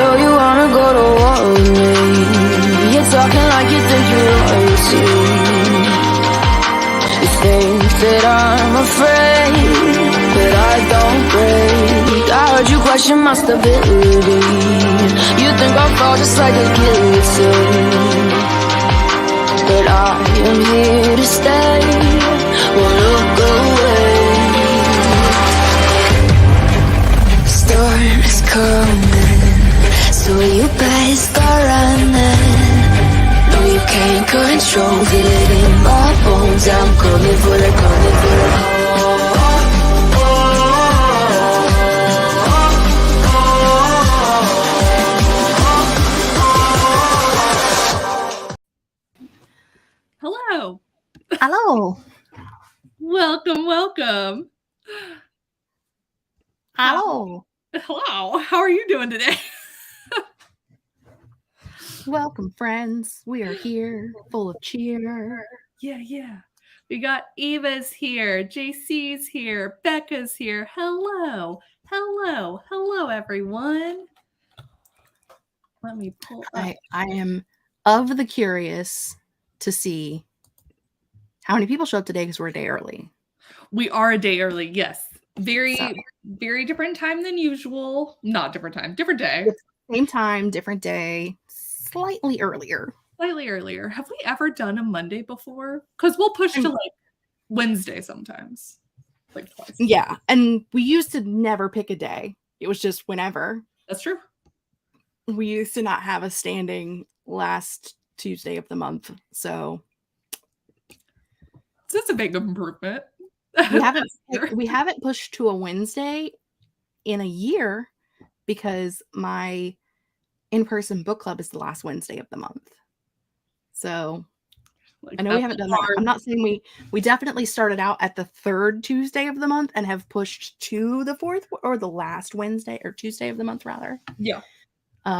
So you wanna go to war with me? You're talking like you think you're royalty. You think that I'm afraid, but I don't break. I heard you question my stability. You think I'll fall just like a guillotine, but I am here to stay. Won't look away. Storm is coming, so you better start running. No, you can't control it in my bones. I'm coming for the, coming for the. Hello. Hello. Welcome, welcome. Hello. Hello. How are you doing today? Welcome, friends. We are here, full of cheer. Yeah. We got Eva's here, JC's here, Becca's here. Hello, everyone. Let me pull up. I am of the curious to see how many people show up today because we're a day early. We are a day early, yes. Very different time than usual. Not different time, different day. Same time, different day, slightly earlier. Have we ever done a Monday before? Because we'll push to like Wednesday sometimes. Like twice. Yeah, and we used to never pick a day. It was just whenever. That's true. We used to not have a standing last Tuesday of the month, so that's a big improvement. We haven't pushed to a Wednesday in a year because my in-person book club is the last Wednesday of the month. So I know we haven't done that. I'm not saying we definitely started out at the third Tuesday of the month and have pushed to the fourth or the last Wednesday or Tuesday of the month rather. Yeah.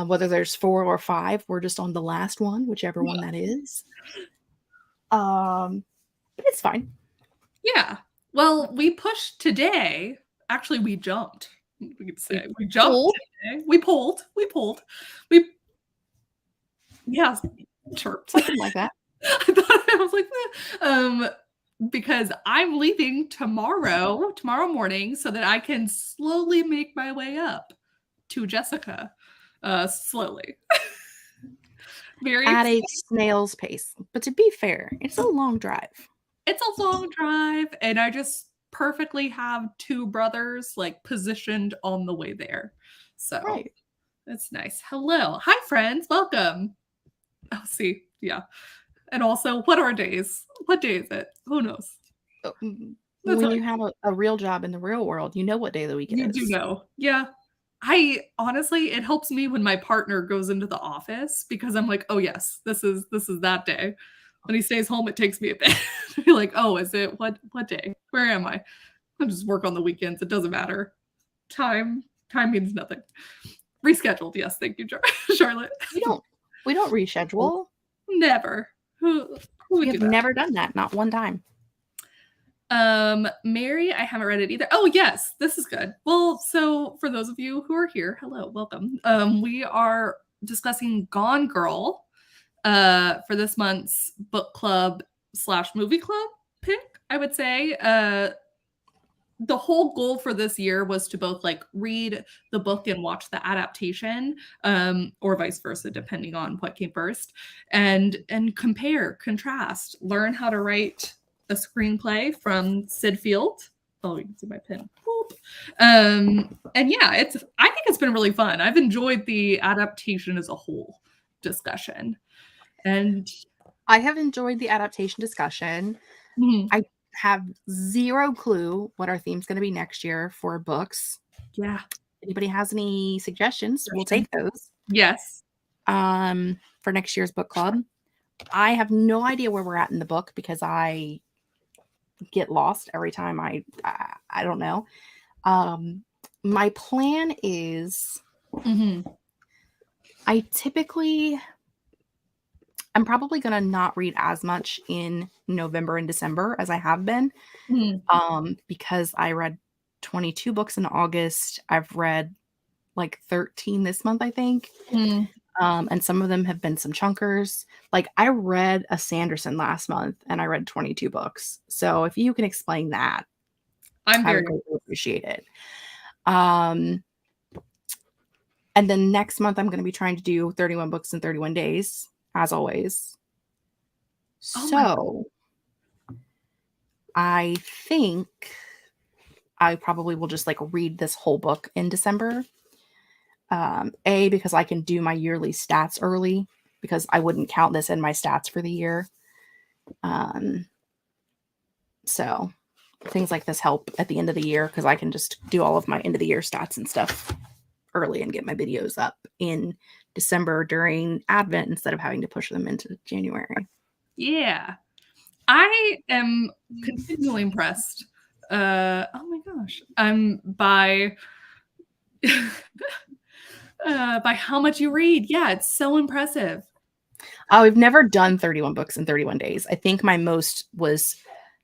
Whether there's 4 or 5, we're just on the last one, whichever one that is. But it's fine. Yeah. Well, we pushed today. Actually, we jumped. We could say we jumped today. We pulled. Yeah, chirped. Something like that. I was like, because I'm leaving tomorrow morning so that I can slowly make my way up to Jessica. Slowly. Very at a snail's pace. But to be fair, it's a long drive. It's a long drive, and I just perfectly have 2 brothers like positioned on the way there. So that's nice. Hello. Hi, friends. Welcome. Oh, see. Yeah. And also, what are days? What day is it? Who knows? When you have a real job in the real world, you know what day of the week it is. You do know. Yeah. I honestly, it helps me when my partner goes into the office because I'm like, oh yes, this is that day. When he stays home, it takes me a bit to be like, oh, is it what day? Where am I? I just work on the weekends. It doesn't matter. Time means nothing. Rescheduled. Yes, thank you, Charlotte. We don't reschedule. Never. Who would do that? We've never done that. Not one time. Mary, I haven't read it either. Oh, yes, this is good. Well, so for those of you who are here, hello, welcome. We are discussing Gone Girl for this month's book club / movie club pick, I would say. The whole goal for this year was to both like read the book and watch the adaptation, or vice versa, depending on what came first, and compare, contrast, learn how to write a screenplay from Sid Field. Oh, you can see my pen. And yeah, I think it's been really fun. I've enjoyed the adaptation as a whole discussion. And I have enjoyed the adaptation discussion. Mm-hmm. I have zero clue what our theme's going to be next year for books. Yeah. Anybody has any suggestions? We'll take those. Yes. For next year's book club. I have no idea where we're at in the book because I get lost every time I don't know. My plan is I'm probably going to not read as much in November and December as I have been, because I read 22 books in August. I've read like 13 this month, I think. Mm. And some of them have been some chunkers. Like I read a Sanderson last month and I read 22 books. So if you can explain that, I would greatly appreciate it. And then next month I'm going to be trying to do 31 books in 31 days, as always. So I think I probably will just like read this whole book in December. Because I can do my yearly stats early because I wouldn't count this in my stats for the year. So things like this help at the end of the year because I can just do all of my end of the year stats and stuff early and get my videos up in December during Advent instead of having to push them into January. Yeah. I am continually impressed. Oh my gosh. By by how much you read. Yeah, it's so impressive. I've never done 31 books in 31 days. I think my most was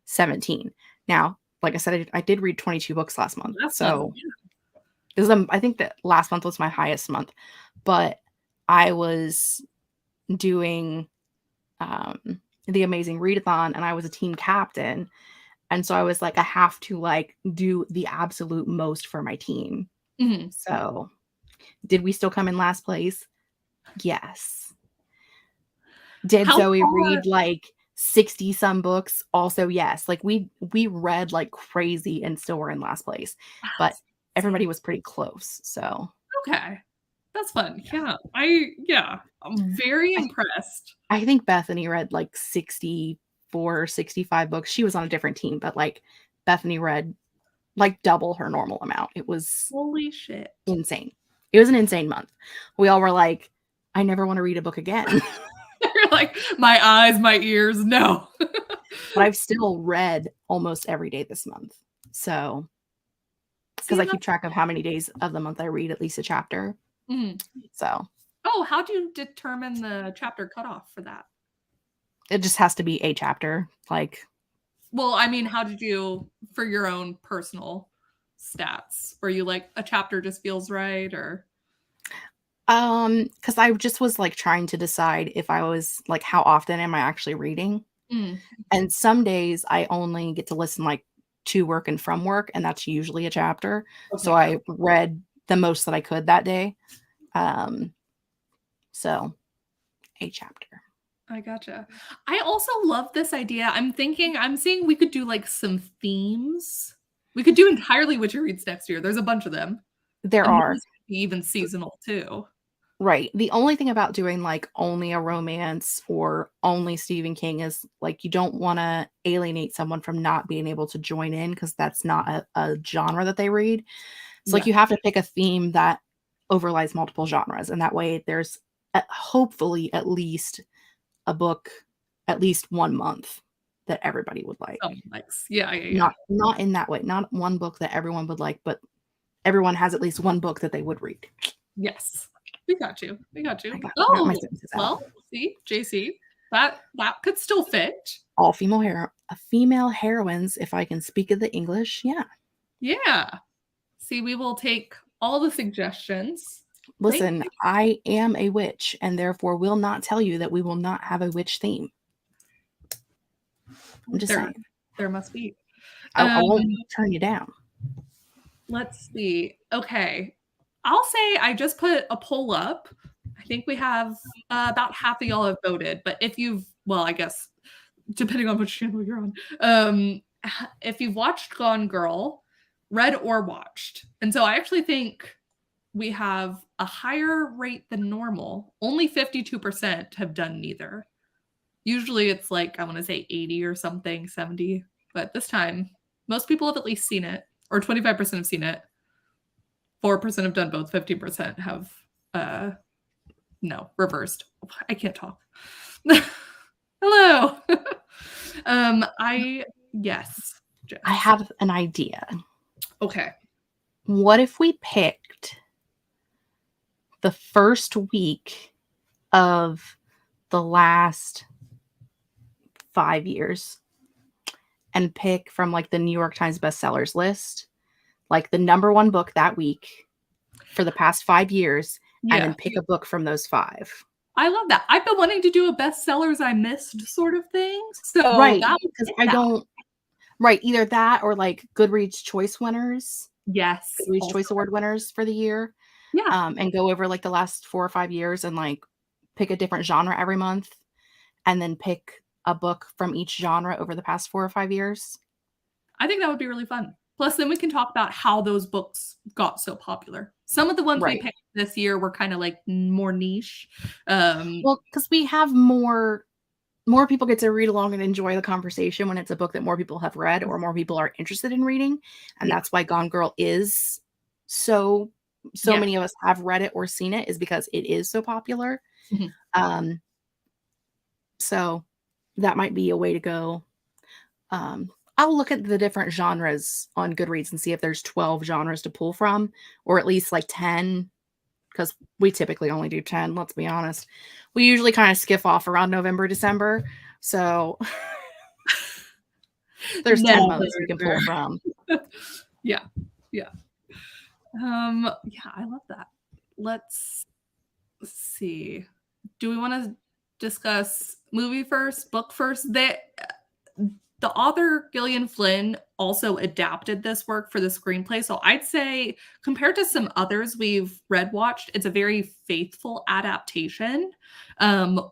17. Now, like I said, I did read 22 books last month. I think that last month was my highest month, but I was doing the Amazing Readathon and I was a team captain. And so I was like, I have to like do the absolute most for my team. Mm-hmm. So did we still come in last place? Yes. Did Zoe read like 60 some books? Also, yes. Like we read like crazy and still were in last place, but everybody was pretty close. So okay, that's fun. Yeah, I'm very impressed. I think Bethany read like 64 or 65 books. She was on a different team, but like Bethany read like double her normal amount. It was holy shit, insane. It was an insane month. We all were like, I never want to read a book again. Like my eyes, my ears, no. But I've still read almost every day this month. So, because I keep track of how many days of the month I read at least a chapter. Mm-hmm. So. Oh, how do you determine the chapter cutoff for that? It just has to be a chapter. Like. Well, I mean, how did you, for your own personal stats, were you like a chapter just feels right or? Because I just was like trying to decide if I was like, how often am I actually reading? Mm. And some days I only get to listen like to work and from work, and that's usually a chapter. Okay. So I read the most that I could that day. So a chapter. I gotcha. I also love this idea. I'm seeing we could do like some themes. We could do entirely Witchy Reads next year. There's a bunch of them. There are. Even seasonal too. Right. The only thing about doing like only a romance or only Stephen King is like you don't want to alienate someone from not being able to join in because that's not a genre that they read. So like you have to pick a theme that overlies multiple genres, and that way there's hopefully at least a book at least 1 month that everybody would like. Oh, likes. Yeah. Not in that way. Not one book that everyone would like, but everyone has at least one book that they would read. Yes. We got you. Well, see, JC, that could still fit. All female heroines, if I can speak of the English. Yeah. See, we will take all the suggestions. Listen, I am a witch and therefore will not tell you that we will not have a witch theme. I'm just saying. There must be. I won't turn you down. Let's see. Okay. I'll say I just put a poll up. I think we have about half of y'all have voted, but I guess depending on which channel you're on, if you've watched Gone Girl, read or watched. And so I actually think we have a higher rate than normal. Only 52% have done neither. Usually it's like, I want to say 80 or something, 70. But this time, most people have at least seen it, or 25% have seen it. 4% have done both. 50% have, reversed. I can't talk. Hello. Yes. Jess. I have an idea. Okay. What if we picked the first week of the last 5 years and pick from like the New York Times bestsellers list, like the number one book that week, for the past 5 years and Yeah. then pick a book from those 5. I love that. I've been wanting to do a bestsellers I missed sort of thing. So Right, that would because fit I that. don't right, either that or, like, Goodreads Choice winners, Yes. Goodreads Also. Choice Award winners for the year, Yeah. and go over, like, the last 4 or 5 years and, like, pick a different genre every month, and then pick a book from each genre over the past 4 or 5 years. I think that would be really fun. Plus, then we can talk about how those books got so popular. Some of the ones we Right. picked this year were kind of like more niche. Well, because we have more people get to read along and enjoy the conversation when it's a book that more people have read or more people are interested in reading, and Yeah. that's why Gone Girl is so Yeah. many of us have read it or seen it is because it is so popular. Mhm. Um, so that might be a way to go. I'll look at the different genres on Goodreads and see if there's 12 genres to pull from, or at least like 10, because we typically only do 10, let's be honest. We usually kind of skiff off around November, December. So there's 10 months we can pull from. Yeah. Yeah. Yeah, I love that. Let's see. Do we want to discuss movie first, book first? The author Gillian Flynn also adapted this work for the screenplay. So I'd say compared to some others we've watched, it's a very faithful adaptation. I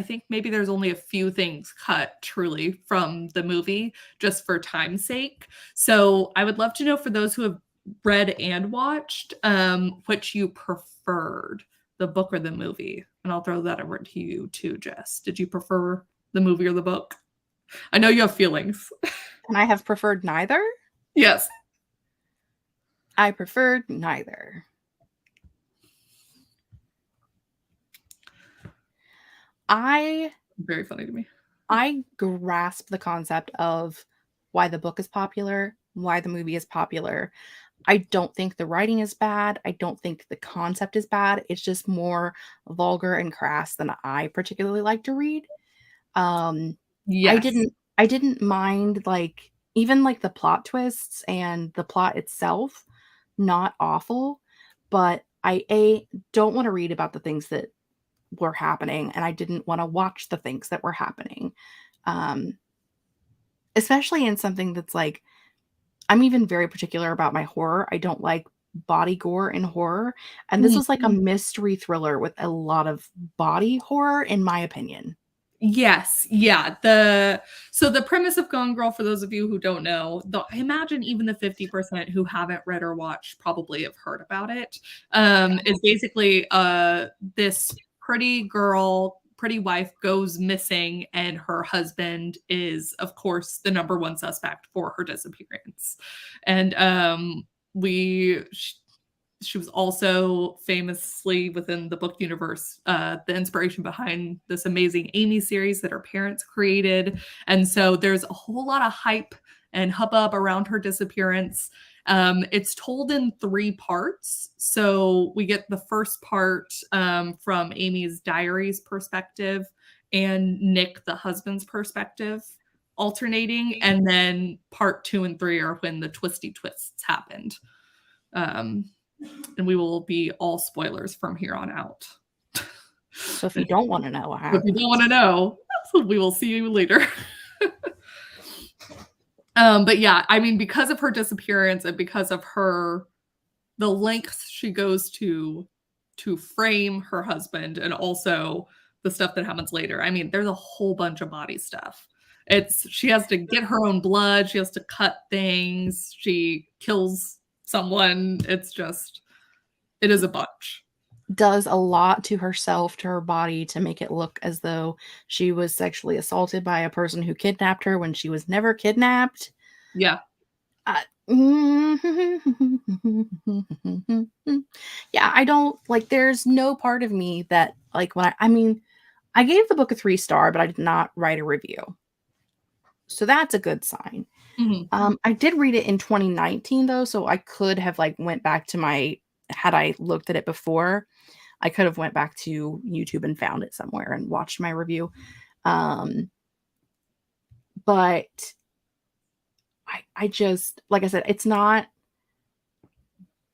think maybe there's only a few things cut truly from the movie just for time's sake. So I would love to know for those who have read and watched, which you preferred, the book or the movie. And I'll throw that over to you too, Jess. Did you prefer the movie or the book? I know you have feelings. And I have preferred neither. Yes. I preferred neither. Very funny to me. I grasp the concept of why the book is popular, why the movie is popular. I don't think the writing is bad. I don't think the concept is bad. It's just more vulgar and crass than I particularly like to read. Yes. I didn't mind like even like the plot twists and the plot itself, not awful, but I don't want to read about the things that were happening and I didn't want to watch the things that were happening. Um, especially in something that's like I'm even very particular about my horror. I don't like body gore in horror, and this was like a mystery thriller with a lot of body horror, in my opinion. Yes, yeah. So the premise of Gone Girl, for those of you who don't know, I imagine even the 50% who haven't read or watched probably have heard about it. Is basically this pretty wife goes missing, and her husband is, of course, the number one suspect for her disappearance. And she was also famously within the book universe, the inspiration behind this amazing Amy series that her parents created. And so there's a whole lot of hype and hubbub around her disappearance. It's told in 3 parts. So we get the first part from Amy's diary's perspective and Nick, the husband's perspective, alternating. And then part 2 and 3 are when the twisty twists happened. And we will be all spoilers from here on out. So if you don't want to know what If happened, you don't want to know, we will see you later. But yeah, I mean, because of her disappearance and because of the lengths she goes to frame her husband and also the stuff that happens later. I mean, there's a whole bunch of body stuff. She has to get her own blood. She has to cut things. She kills someone. It is a bunch. does a lot to herself, to her body, to make it look as though she was sexually assaulted by a person who kidnapped her when she was never kidnapped. Yeah. Yeah, I don't like there's no part of me that like when I mean, I gave the book a 3-star, but I did not write a review. So that's a good sign. Mm-hmm. I did read it in 2019 though, so I could have like went back to had I looked at it before, I could have went back to YouTube and found it somewhere and watched my review. But I just, like I said, it's not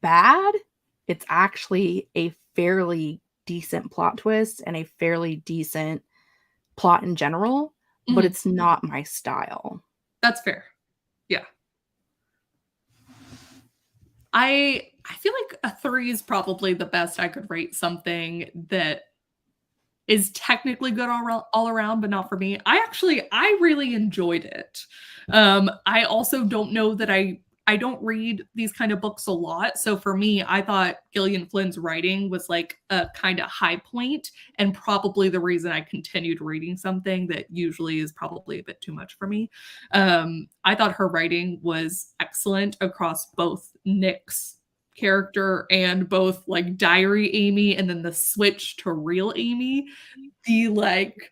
bad. It's actually a fairly decent plot twist and a fairly decent plot in general, but it's not my style. That's fair. Yeah. I feel like a 3 is probably the best I could rate something that is technically good all around, but not for me. I really enjoyed it. I also don't know that I don't read these kind of books a lot. So for me, I thought Gillian Flynn's writing was like a kind of high point and probably the reason I continued reading something that usually is probably a bit too much for me. I thought her writing was excellent across both Nick's character and both like Diary Amy and then the switch to real Amy. The like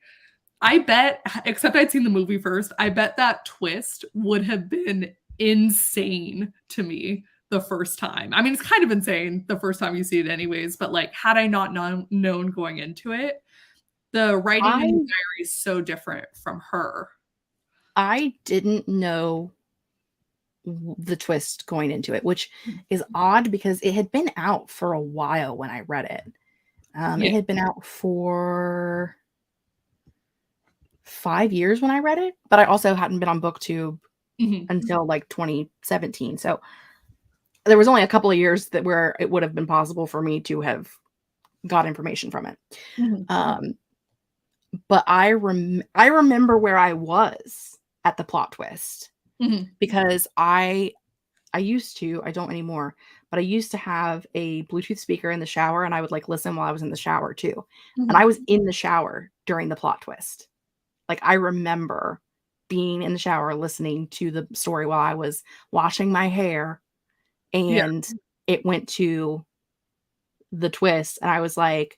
I bet, except I'd seen the movie first, I bet that twist would have been insane to me the first time. I mean, it's kind of insane the first time you see it anyways, but like had I not known going into it, the writing in the diary is so different from her. I didn't know the twist going into it, which is odd because it had been out for a while when I read it. It had been out for 5 years when I read it, but I also hadn't been on BookTube until like 2017. So there was only a couple of years that where it would have been possible for me to have got information from it. But I remember where I was at the plot twist because I used to, I don't anymore, but I used to have a Bluetooth speaker in the shower and I would like listen while I was in the shower too. And I was in the shower during the plot twist. Like I remember being in the shower listening to the story while I was washing my hair and it went to the twist and I was like,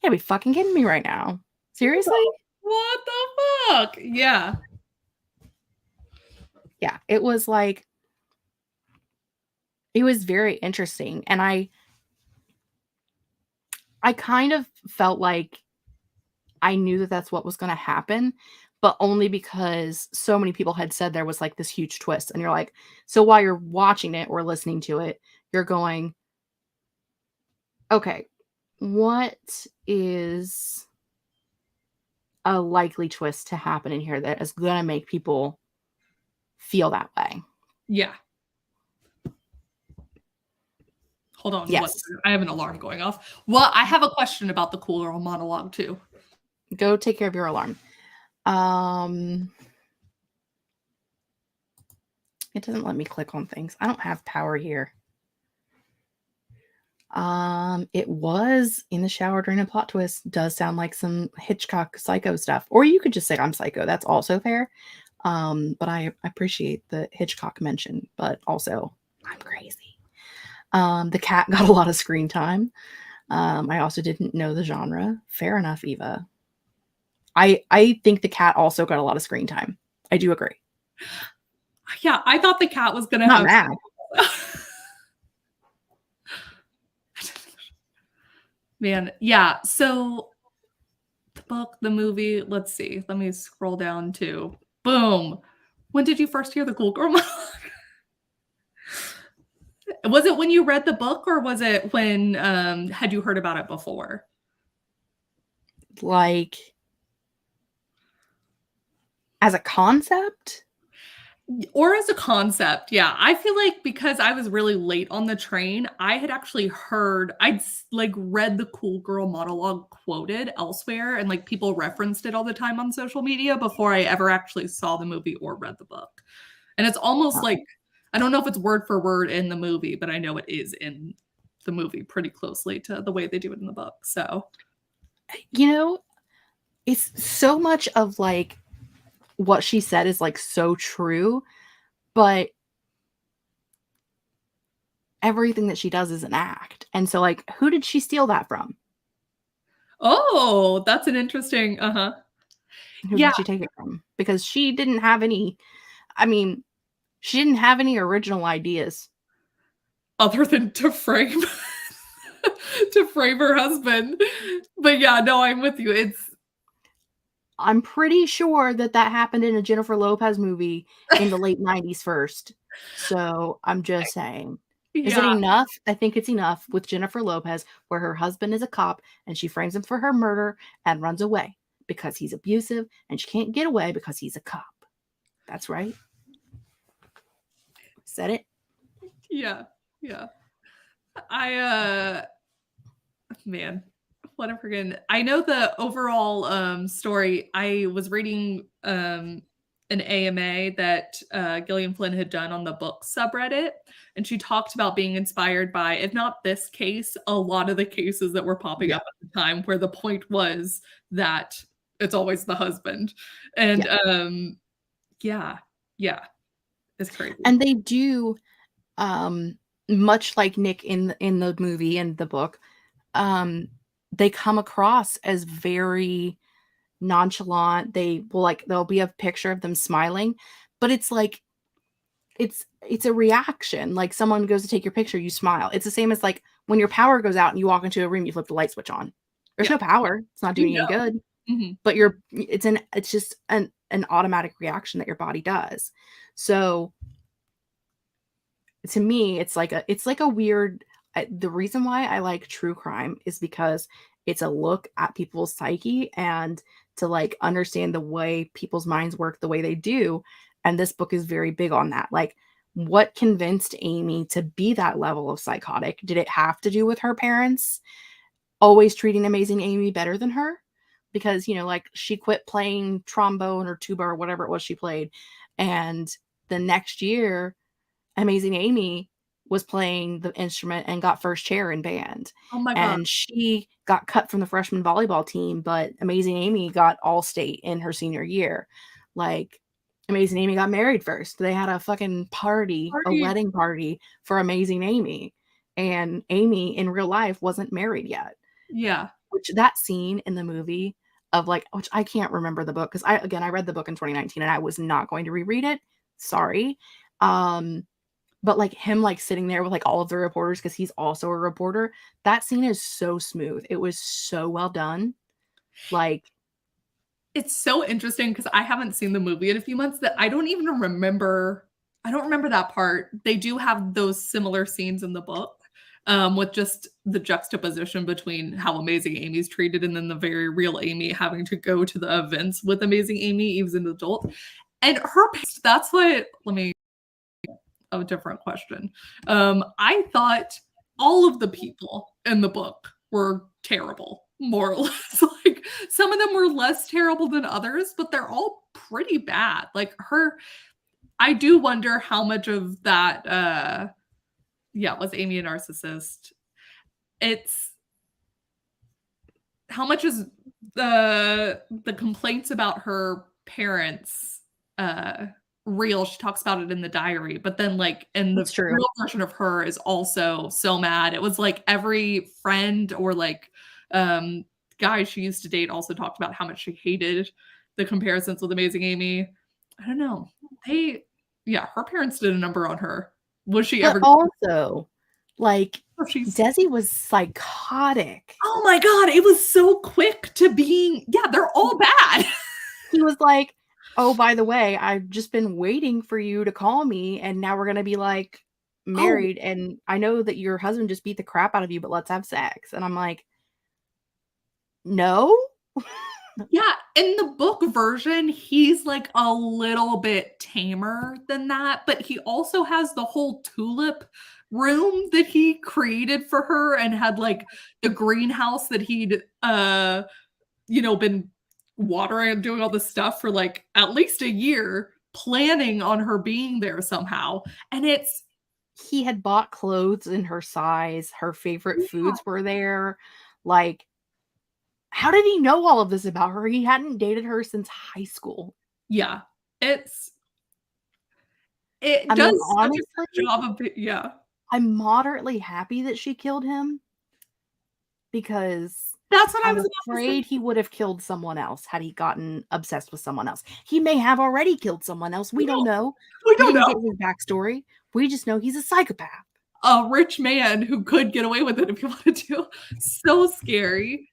yeah, be fucking kidding me right now. Seriously? What the fuck? Yeah. Yeah, it was like, it was very interesting. And I kind of felt like I knew that that's what was going to happen, but only because so many people had said there was like this huge twist. And you're like, so while you're watching it or listening to it, you're going, okay, what is a likely twist to happen in here that is going to make people feel that way? Yeah. Hold on. Yes. I have an alarm going off. Well, I have a question about the cool girl monologue too. Go take care of your alarm. It doesn't let me click on things. I don't have power here. It was in the shower during a plot twist. Does sound like some Hitchcock psycho stuff. Or you could just say I'm psycho. That's also fair. But I appreciate the Hitchcock mention, but also I'm crazy. The cat got a lot of screen time. I also didn't know the genre. Fair enough, Eva. I think the cat also got a lot of screen time. I do agree. Yeah, I thought the cat was gonna Not have mad. Man, yeah. So the book, the movie, let's see. Let me scroll down to boom. When did you first hear the cool girl monologue? Was it when you read the book or was it when had you heard about it before? Like as a concept? Or as a concept, yeah. I feel like because I was really late on the train, I had actually heard, I'd like read the cool girl monologue quoted elsewhere and like people referenced it all the time on social media before I ever actually saw the movie or read the book. And it's almost like, I don't know if it's word for word in the movie, but I know it is in the movie pretty closely to the way they do it in the book. So, you know, it's so much of like what she said is like so true, but everything that she does is an act. And so like, who did she steal that from? oh, that's an interesting, Who did she take it from? Because she didn't have any, I mean, she didn't have any original ideas. Other than to frame to frame her husband. But yeah, no, I'm with you. I'm pretty sure that happened in a Jennifer Lopez movie in the late 90s first. So I'm just saying. Is it enough? I think it's enough with Jennifer Lopez, where her husband is a cop and she frames him for her murder and runs away because he's abusive and she can't get away because he's a cop. That's right. Said it. Yeah. Man, what a friggin'. I know the overall story. I was reading an AMA that Gillian Flynn had done on the book subreddit, and she talked about being inspired by, if not this case, a lot of the cases that were popping up at the time, where the point was that it's always the husband. And it's crazy. And they do, much like Nick in the movie and the book, they come across as very nonchalant. There'll be a picture of them smiling, but it's like it's a reaction. Like someone goes to take your picture, you smile. It's the same as like when your power goes out and you walk into a room, you flip the light switch on. There's no power. It's not doing any good. Mm-hmm. But it's just an automatic reaction that your body does. So to me, it's like a weird. The reason why I like true crime is because it's a look at people's psyche and to like understand the way people's minds work the way they do. And this book is very big on that. Like, what convinced Amy to be that level of psychotic? Did it have to do with her parents always treating Amazing Amy better than her? Because, like she quit playing trombone or tuba or whatever it was she played. And the next year, Amazing Amy was playing the instrument and got first chair in band. Oh my God. And she got cut from the freshman volleyball team, but Amazing Amy got all state in her senior year. Like, Amazing Amy got married first. They had a fucking party, a wedding party for Amazing Amy. And Amy in real life wasn't married yet. Yeah. Which that scene in the movie of like, which I can't remember the book because I read the book in 2019 and I was not going to reread it. Sorry. But like him like sitting there with like all of the reporters because he's also a reporter. That scene is so smooth. It was so well done. Like, it's so interesting because I haven't seen the movie in a few months that I don't even remember. I don't remember that part. They do have those similar scenes in the book, with just the juxtaposition between how Amazing Amy's treated and then the very real Amy having to go to the events with Amazing Amy, even as an adult. And her, that's what, a different question. I thought all of the people in the book were terrible, more or less. Like some of them were less terrible than others, but they're all pretty bad. Like I do wonder how much of that was Amy a narcissist. It's how much is the complaints about her parents real. She talks about it in the diary, but then like in the real version of her is also so mad. It was like every friend or like guy she used to date also talked about how much she hated the comparisons with Amazing Amy. I don't know. Her parents did a number on her. Was she ever also like Desi was psychotic? Oh my God, it was so quick to being, they're all bad. He was like, oh, by the way, I've just been waiting for you to call me, and now we're going to be like married. And I know that your husband just beat the crap out of you, but let's have sex. And I'm like, no. Yeah, in the book version, he's like a little bit tamer than that, but he also has the whole tulip room that he created for her and had like the greenhouse that he'd been watering and doing all this stuff for like at least a year, planning on her being there somehow. And he had bought clothes in her size, her favorite foods were there. Like, how did he know all of this about her? He hadn't dated her since high school. Yeah, it does honestly such a job of I'm moderately happy that she killed him because that's what I was afraid he would have killed someone else had he gotten obsessed with someone else. He may have already killed someone else. We don't know. We don't know get his backstory. We just know he's a psychopath. A rich man who could get away with it if he wanted to. So scary.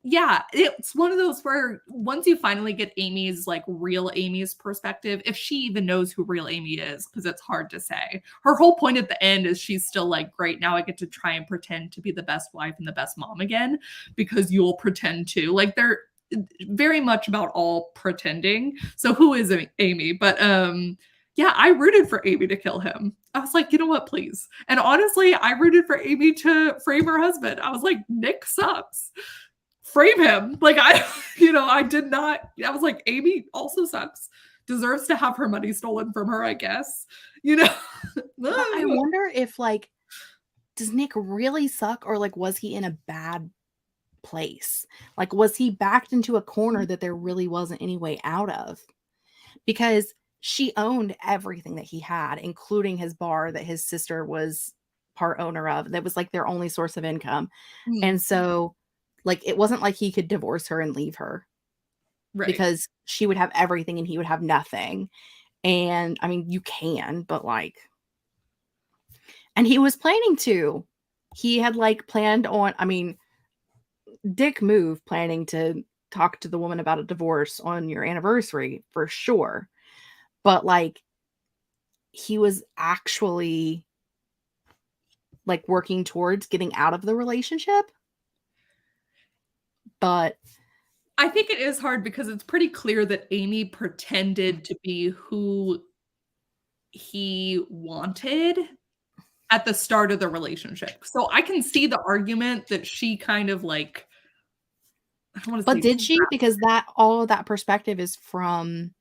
yeah, it's one of those where once you finally get Amy's like real Amy's perspective, if she even knows who real Amy is, because it's hard to say. Her whole point at the end is she's still like, great, now I get to try and pretend to be the best wife and the best mom again, because you'll pretend to. Like they're very much about all pretending. So who is Amy? But yeah, I rooted for Amy to kill him. I was like, you know what, please. And honestly, I rooted for Amy to frame her husband. I was like, Nick sucks. Frame him. Like I did not. I was like, Amy also sucks. Deserves to have her money stolen from her, I guess. But I wonder if like, does Nick really suck, or like, was he in a bad place? Like, was he backed into a corner that there really wasn't any way out of? Because she owned everything that he had, including his bar that his sister was part owner of. That was like their only source of income. And so like, it wasn't like he could divorce her and leave her. Right. Because she would have everything and he would have nothing. And I mean, you can, but like, and he was planning to. He had like planned on, I mean, dick move, planning to talk to the woman about a divorce on your anniversary for sure. But like, he was actually like working towards getting out of the relationship. But I think it is hard because it's pretty clear that Amy pretended to be who he wanted at the start of the relationship. So I can see the argument that she kind of like, I don't want to say. But did she? Because that all of that perspective is from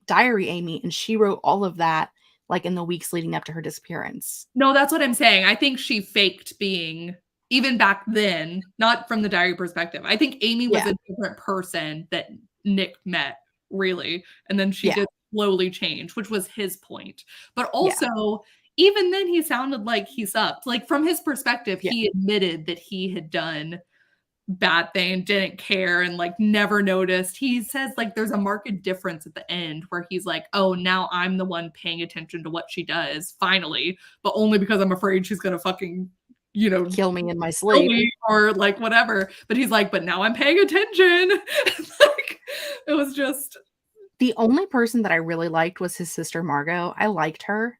Diary Amy, and she wrote all of that like in the weeks leading up to her disappearance. No, that's what I'm saying. I think she faked being, even back then, not from the diary perspective. I think Amy was a different person that Nick met, really. And then she did slowly change, which was his point. But also, even then he sounded like he sucked. Like from his perspective, he admitted that he had done bad thing, didn't care, and like never noticed. He says like there's a marked difference at the end where he's like, oh, now I'm the one paying attention to what she does finally, but only because I'm afraid she's gonna fucking kill me in my sleep or like whatever. But he's like, but now I'm paying attention. Like it was just, the only person that I really liked was his sister Margot. I liked her.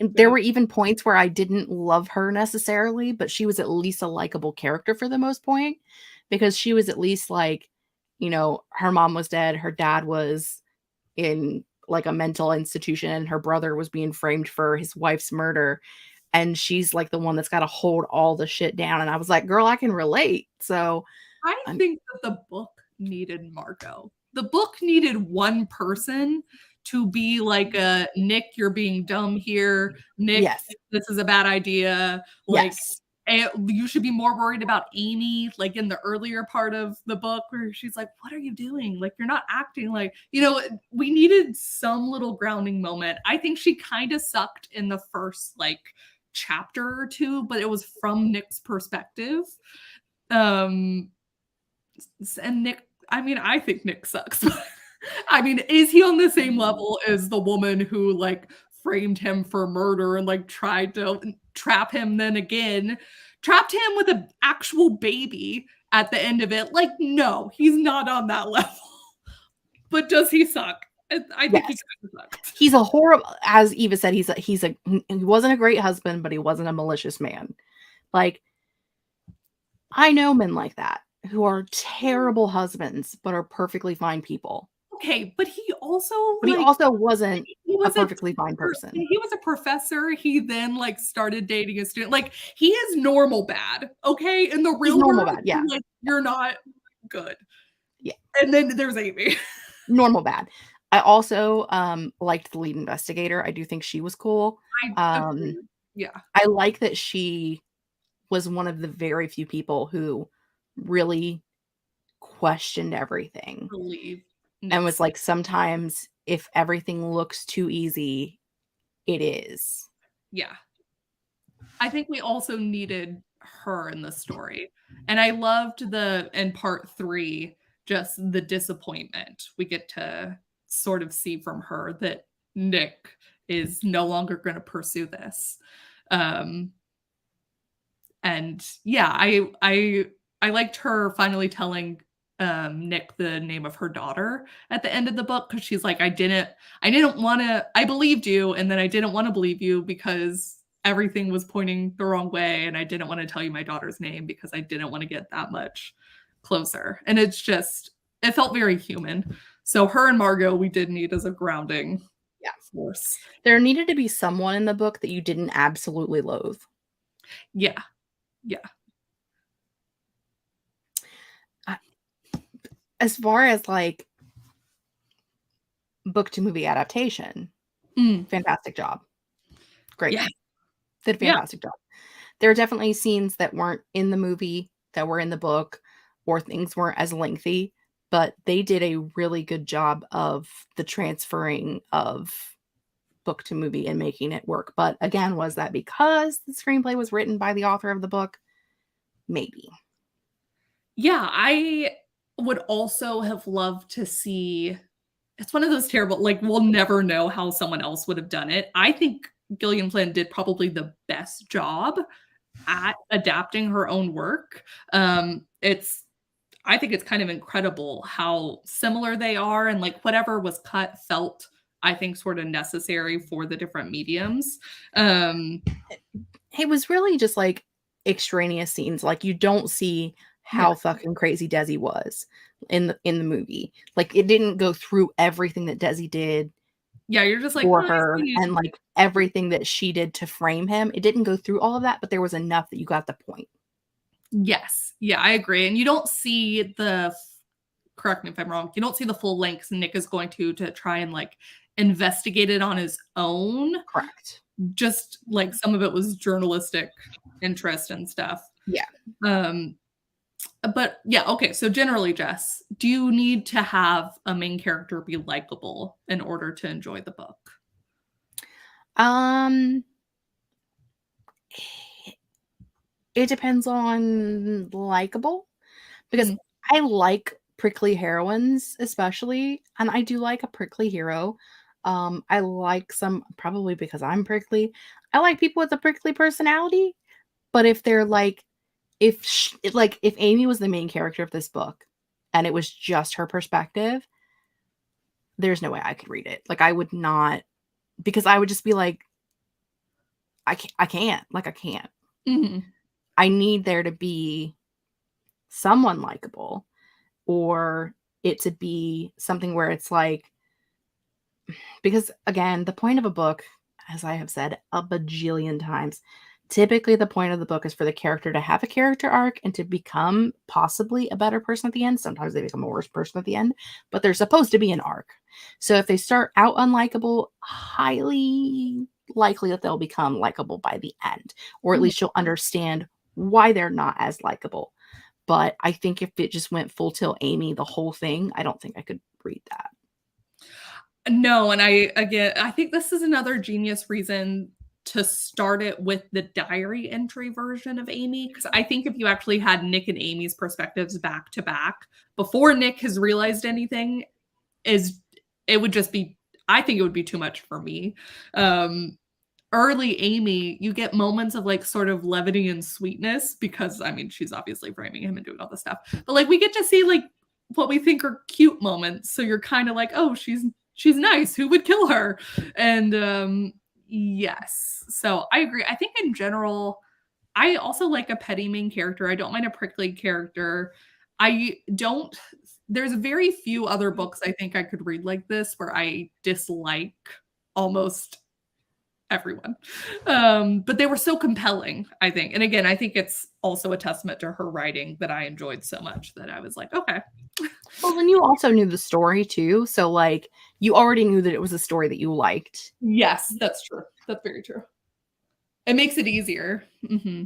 There were even points where I didn't love her necessarily, but she was at least a likable character for the most point, because she was at least like, her mom was dead. Her dad was in like a mental institution, and her brother was being framed for his wife's murder. And she's like the one that's got to hold all the shit down. And I was like, girl, I can relate. So I think that the book needed Margot. The book needed one person to be like a Nick, you're being dumb here. Nick, this is a bad idea. Like, you should be more worried about Amy, like in the earlier part of the book where she's like, what are you doing? Like, you're not acting like, we needed some little grounding moment. I think she kind of sucked in the first like chapter or two, but it was from Nick's perspective. And Nick, I mean, I think Nick sucks. I mean, is he on the same level as the woman who like framed him for murder and like tried to trap him, then again trapped him with an actual baby at the end of it? Like, no, he's not on that level. But does he suck? I think he sucks. He's a horrible, as Eva said, he wasn't a great husband, but he wasn't a malicious man. Like, I know men like that who are terrible husbands, but are perfectly fine people. Okay, but he also wasn't a perfectly fine person. He was a professor. He then like started dating a student. Like, he is normal bad. Okay, in the real world, bad, like, you're not good. Yeah, and then there's Amy. Normal bad. I also liked the lead investigator. I do think she was cool. I like that she was one of the very few people who really questioned everything. And was like, sometimes if everything looks too easy, it is. Yeah. I think we also needed her in the story. And I loved in part 3, just the disappointment we get to sort of see from her that Nick is no longer going to pursue this. And yeah, I I liked her finally telling Nick the name of her daughter at the end of the book, because she's like, I believed you, and then I didn't want to believe you because everything was pointing the wrong way, and I didn't want to tell you my daughter's name because I didn't want to get that much closer. And it felt very human. So her and Margot, we did need as a grounding force. There needed to be someone in the book that you didn't absolutely loathe. Yeah. As far as like book to movie adaptation, fantastic job. Great. Yeah. Did a fantastic job. There are definitely scenes that weren't in the movie that were in the book, or things weren't as lengthy, but they did a really good job of the transferring of book to movie and making it work. But again, was that because the screenplay was written by the author of the book? Maybe. Yeah, I would also have loved to see, it's one of those terrible, like, we'll never know how someone else would have done it. I think Gillian Flynn did probably the best job at adapting her own work. I think it's kind of incredible how similar they are, and like whatever was cut felt, I think, sort of necessary for the different mediums. It was really just like extraneous scenes. Like, you don't see how fucking crazy Desi was in the movie. Like, it didn't go through everything that Desi did. Yeah, you're just like, for her, and like everything that she did to frame him. It didn't go through all of that, but there was enough that you got the point. Yes. Yeah, I agree. And you don't see correct me if I'm wrong, you don't see the full lengths Nick is going to try and like investigate it on his own. Correct. Just like some of it was journalistic interest and stuff. Yeah. But yeah, okay. So generally, Jess, do you need to have a main character be likable in order to enjoy the book? It depends on likable, because I like prickly heroines, especially, and I do like a prickly hero. I like some, probably because I'm prickly, I like people with a prickly personality. But if they're like, if Amy was the main character of this book and it was just her perspective, there's no way I could read it. Like, I would not, because I would just be like, I can't. Mm-hmm. I need there to be someone likable, or it to be something where it's like, because again, the point of a book, as I have said a bajillion times, typically the point of the book is for the character to have a character arc and to become possibly a better person at the end. Sometimes they become a worse person at the end, but they're supposed to be an arc. So if they start out unlikable, highly likely that they'll become likable by the end, or at least you'll understand why they're not as likable. But I think if it just went full tilt Amy, the whole thing, I don't think I could read that. No, and I think this is another genius reason to start it with the diary entry version of Amy, because I think if you actually had Nick and Amy's perspectives back to back before Nick has realized anything, it would just be, I think it would be too much for me. Early Amy, you get moments of like sort of levity and sweetness, because I mean, she's obviously framing him and doing all this stuff, but like we get to see like what we think are cute moments. So you're kind of like, oh, she's nice. Who would kill her? And yes. So I agree. I think in general, I also like a petty main character. I don't mind a prickly character. There's very few other books I think I could read like this where I dislike almost everyone. But they were so compelling, I think. And again, I think it's also a testament to her writing that I enjoyed so much that I was like, okay. Well, then you also knew the story too. So like, you already knew that it was a story that you liked. Yes, that's true. That's very true. It makes it easier. Mm-hmm.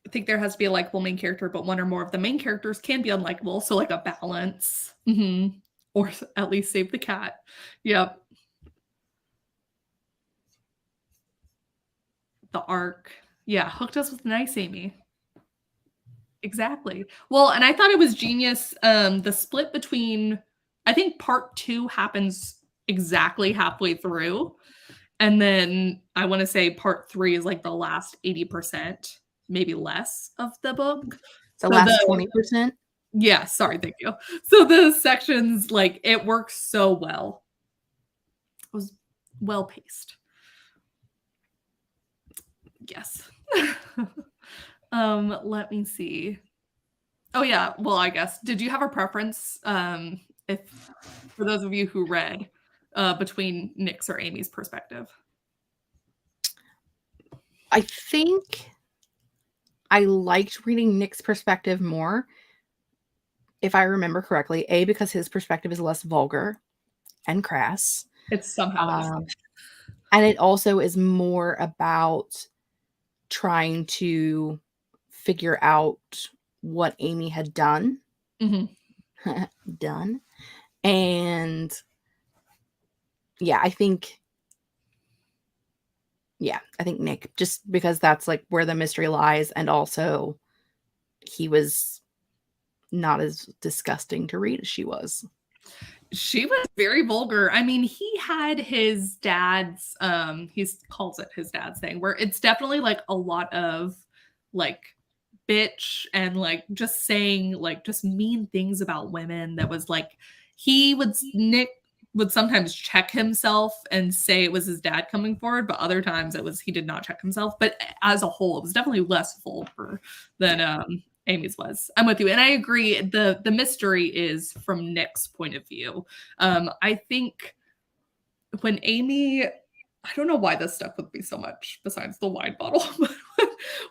I think there has to be a likable main character, but one or more of the main characters can be unlikable. So like a balance. Mm-hmm. Or at least save the cat. Yep. The arc. Yeah, hooked us with nice Amy. Exactly. Well, and I thought it was genius. The split between, I think part 2 happens exactly halfway through. And then I want to say part 3 is like the last 80%. maybe less of the book. The last 20%. Yeah, sorry, thank you. So the sections, like, it works so well. It was well paced. Yes. Let me see. Oh yeah, well, I guess. Did you have a preference, if for those of you who read, between Nick's or Amy's perspective? I think I liked reading Nick's perspective more, if I remember correctly. A, because his perspective is less vulgar and crass. It's somehow and it also is more about trying to figure out what Amy had done. Done. And yeah, I think Nick, just because that's like where the mystery lies, and also he was not as disgusting to read as she was. She was very vulgar. I mean, he had his dad's, he calls it his dad's thing, where it's definitely like a lot of like bitch and like just saying like just mean things about women. That was like, Nick would sometimes check himself and say it was his dad coming forward, but other times he did not check himself. But as a whole, it was definitely less vulgar than Amy's was. I'm with you. And I agree. The mystery is from Nick's point of view. I think when Amy, I don't know why this stuck with me so much besides the wine bottle.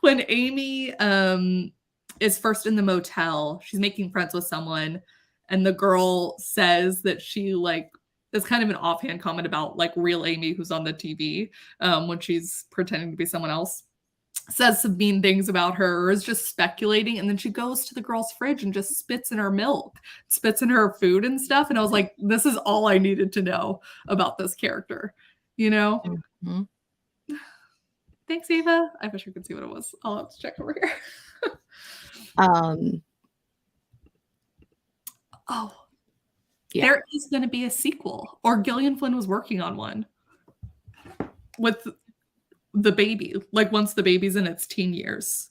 When Amy is first in the motel, she's making friends with someone, and the girl says that she like, it's kind of an offhand comment about like real Amy who's on the TV when she's pretending to be someone else. Says some mean things about her, or is just speculating, and then she goes to the girl's fridge and just spits in her milk, spits in her food and stuff. And I was like, this is all I needed to know about this character, you know? Mm-hmm. Thanks, Ava. I wish I could see what it was. I'll have to check over here. Oh, yeah. There is going to be a sequel, or Gillian Flynn was working on one with the baby, like once the baby's in its teen years.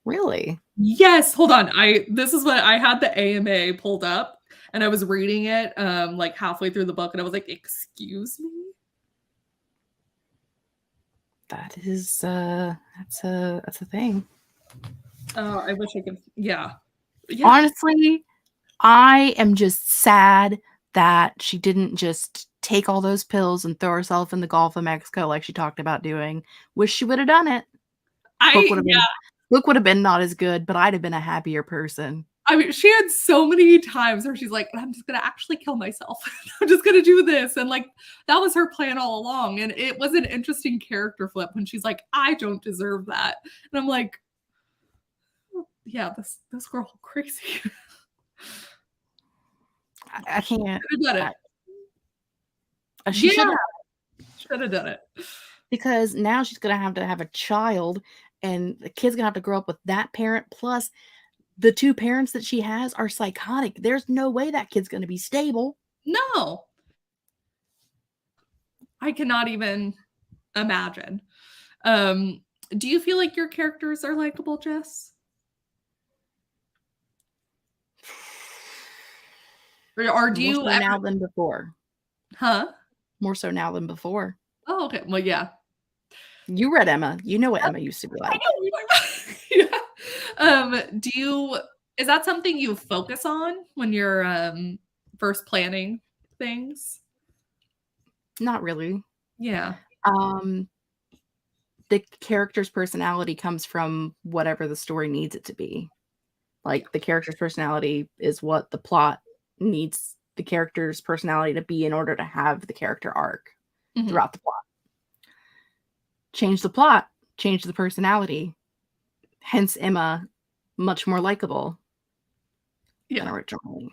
Really? Yes. Hold on. This is what I had the AMA pulled up, and I was reading it like halfway through the book, and I was like, excuse me? That is that's a thing. Oh, I wish I could. Yeah. Honestly, I am just sad that she didn't just take all those pills and throw herself in the Gulf of Mexico like she talked about doing. Wish she would have done it. Book would have been not as good, but I'd have been a happier person. I mean, she had so many times where she's like, I'm just going to actually kill myself. I'm just going to do this. And like, that was her plan all along. And it was an interesting character flip when she's like, I don't deserve that. And I'm like, yeah, this girl crazy. I can't. She should have done it. Because now she's going to have a child, and the kid's going to have to grow up with that parent. Plus, the two parents that she has are psychotic. There's no way that kid's going to be stable. No. I cannot even imagine. Do you feel like your characters are likable, Jess? Or do you now than before? Huh? More so now than before. Oh, okay. Well, yeah. You read Emma. You know what Emma used to be like. Yeah. Is that something you focus on when you're first planning things? Not really. Yeah. The character's personality comes from whatever the story needs it to be. Like, the character's personality is what the plot needs the character's personality to be in order to have the character arc throughout the plot. Change the plot, change the personality. Hence Emma, much more likable than originally.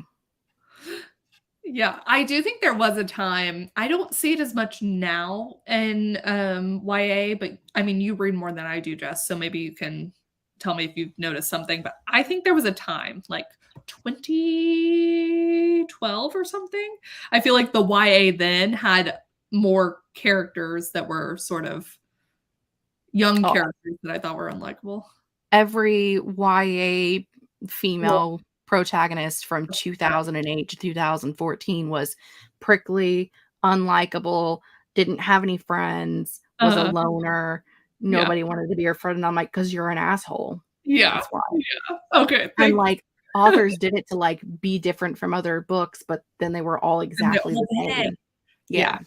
Yeah, I do think there was a time, I don't see it as much now in YA, but I mean, you read more than I do, Jess, so maybe you can tell me if you've noticed something, but I think there was a time, like 2012 or something. I feel like the YA then had more characters that were sort of young characters that I thought were unlikable. every YA female protagonist from 2008 to 2014 was prickly, unlikable, didn't have any friends, was a loner. Nobody wanted to be her friend. And I'm like, because you're an asshole. Yeah. That's why. Yeah. Okay. And like authors did it to like be different from other books, but then they were all exactly the same. Yeah.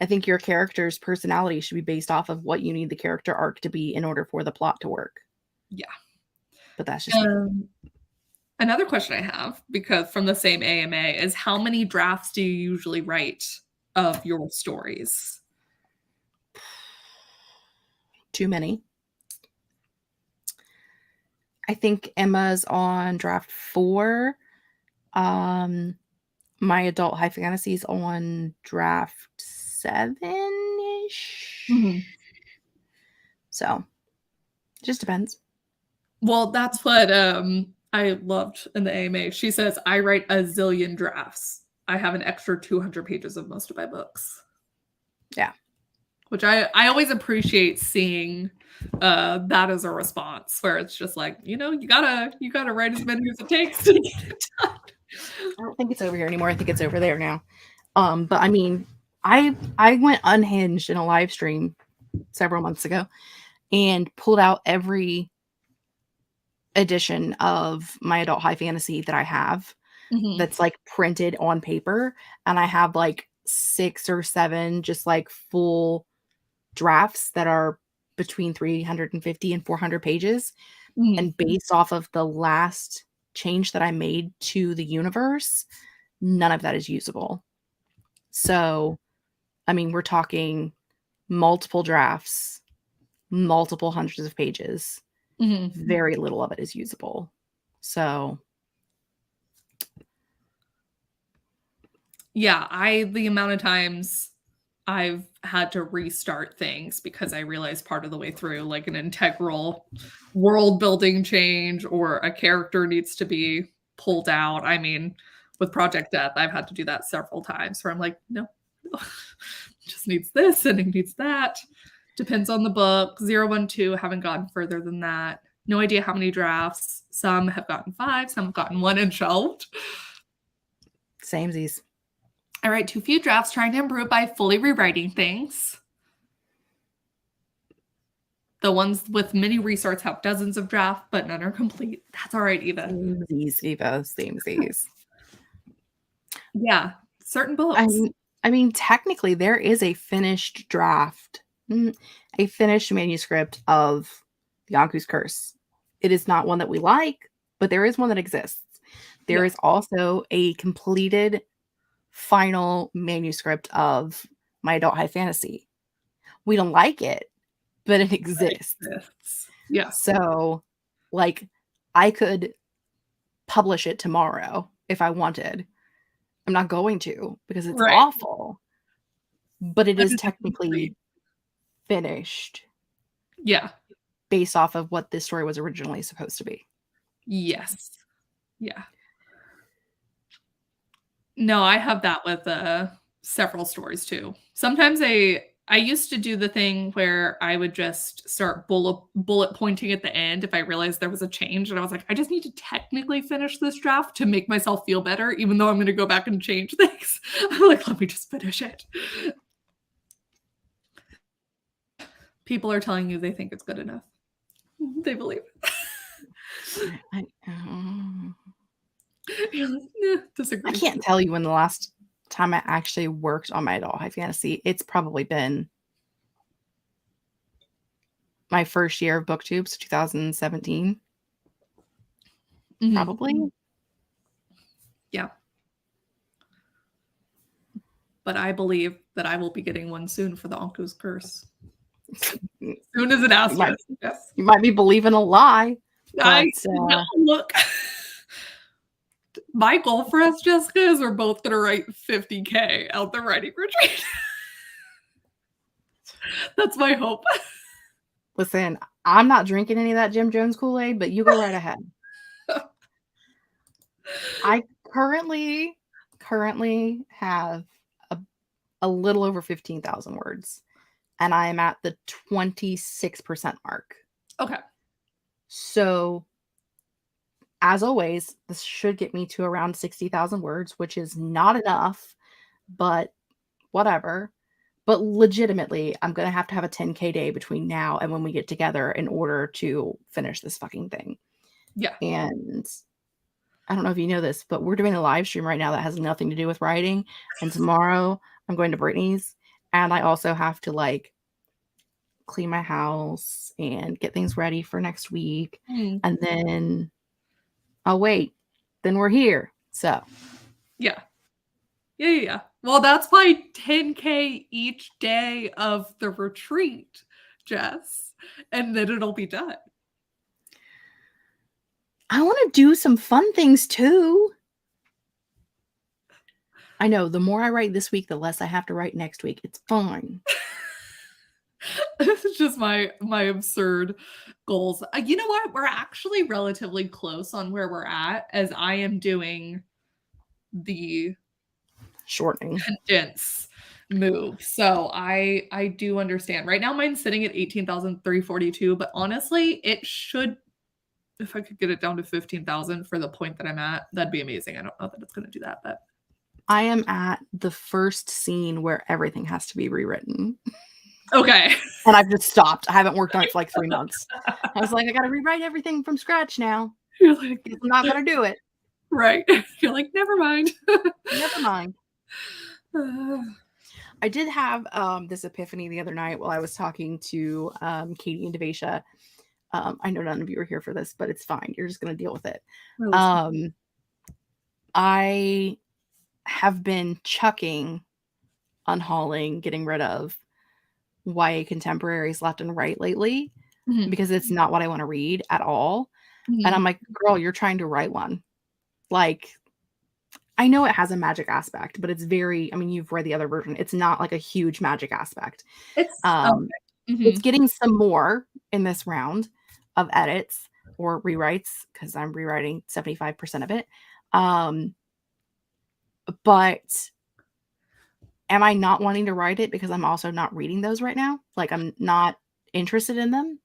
I think your character's personality should be based off of what you need the character arc to be in order for the plot to work. Yeah. But that's just another question I have, because from the same AMA, is how many drafts do you usually write of your stories? Too many. I think Emma's on draft 4. My adult high fantasies on draft 7-ish. So it just depends. Well, that's what I loved in the AMA. She says, I write a zillion drafts. I have an extra 200 pages of most of my books. Yeah. Which I always appreciate seeing that as a response, where it's just like, you gotta write as many as it takes to get it done. I don't think it's over here anymore. I think it's over there now. But I mean, I went unhinged in a live stream several months ago and pulled out every edition of my adult high fantasy that I have that's like printed on paper, and I have like 6 or 7 just like full drafts that are between 350 and 400 pages. And based off of the last change that I made to the universe, none of that is usable. So, I mean, we're talking multiple drafts, multiple hundreds of pages. Very little of it is usable. So, yeah, the amount of times I've had to restart things because I realized part of the way through, like an integral world building change or a character needs to be pulled out. I mean, with Project Death, I've had to do that several times where I'm like, no, just needs this and it needs that. Depends on the book. 012 haven't gotten further than that. No idea how many drafts. Some have gotten 5, some have gotten 1 and shelved. Samesies. I write too few drafts, trying to improve by fully rewriting things. The ones with mini restarts have dozens of drafts, but none are complete. That's all right, Eva. Samesies. Yeah, certain books. I mean, technically, there is a finished draft, a finished manuscript of The Anku's Curse. It is not one that we like, but there is one that exists. There is also a completed final manuscript of my adult high fantasy. We don't like it, but it exists. Yeah. So, like, I could publish it tomorrow if I wanted. I'm not going to because it's awful. But it is technically finished. Yeah. Based off of what this story was originally supposed to be. Yes. Yeah. No, I have that with several stories too. Sometimes I used to do the thing where I would just start bullet pointing at the end if I realized there was a change, and I was like, I just need to technically finish this draft to make myself feel better, even though I'm going to go back and change things. I'm like, let me just finish it. People are telling you they think it's good enough. They believe it. Disagree. I can't tell you when the last time I actually worked on my adult high fantasy. It's probably been my first year of BookTubes, 2017. Probably. Yeah. But I believe that I will be getting one soon for the Anku's Curse. Soon as it asks. You might be believing a lie. But, look. My goal for us, Jessica, is we're both going to write 50K out the writing retreat. That's my hope. Listen, I'm not drinking any of that Jim Jones Kool-Aid, but you go right ahead. I currently have a little over 15,000 words, and I am at the 26% mark. Okay. So, as always, this should get me to around 60,000 words, which is not enough, but whatever. But legitimately, I'm going to have a 10K day between now and when we get together in order to finish this fucking thing. Yeah. And I don't know if you know this, but we're doing a live stream right now that has nothing to do with writing. And tomorrow I'm going to Brittany's, and I also have to like clean my house and get things ready for next week. And then, oh wait, then we're here. So yeah. Well, that's my 10K each day of the retreat, Jess, and then it'll be done. I want to do some fun things too. I know the more I write this week, the less I have to write next week. It's fine. This is just my absurd goals. You know what? We're actually relatively close on where we're at, as I am doing the shortening condense move. So I do understand. Right now mine's sitting at 18,342, but honestly, it should, if I could get it down to 15,000 for the point that I'm at, that'd be amazing. I don't know that it's going to do that, but I am at the first scene where everything has to be rewritten. Okay. And I've just stopped. I haven't worked on it for like 3 months. I was like, I got to rewrite everything from scratch now. You're like, I'm not going to do it. Right. You're like, never mind. Never mind. I did have this epiphany the other night while I was talking to Katie and Devasia. I know none of you are here for this, but it's fine. You're just going to deal with it. I have been chucking, unhauling, getting rid of YA contemporaries left and right lately because it's not what I want to read at all. And I'm like, girl, you're trying to write one. Like, I know it has a magic aspect, but it's very, I mean, you've read the other version. It's not like a huge magic aspect. It's it's getting some more in this round of edits or rewrites because I'm rewriting 75% of it. But am I not wanting to write it because I'm also not reading those right now? Like, I'm not interested in them.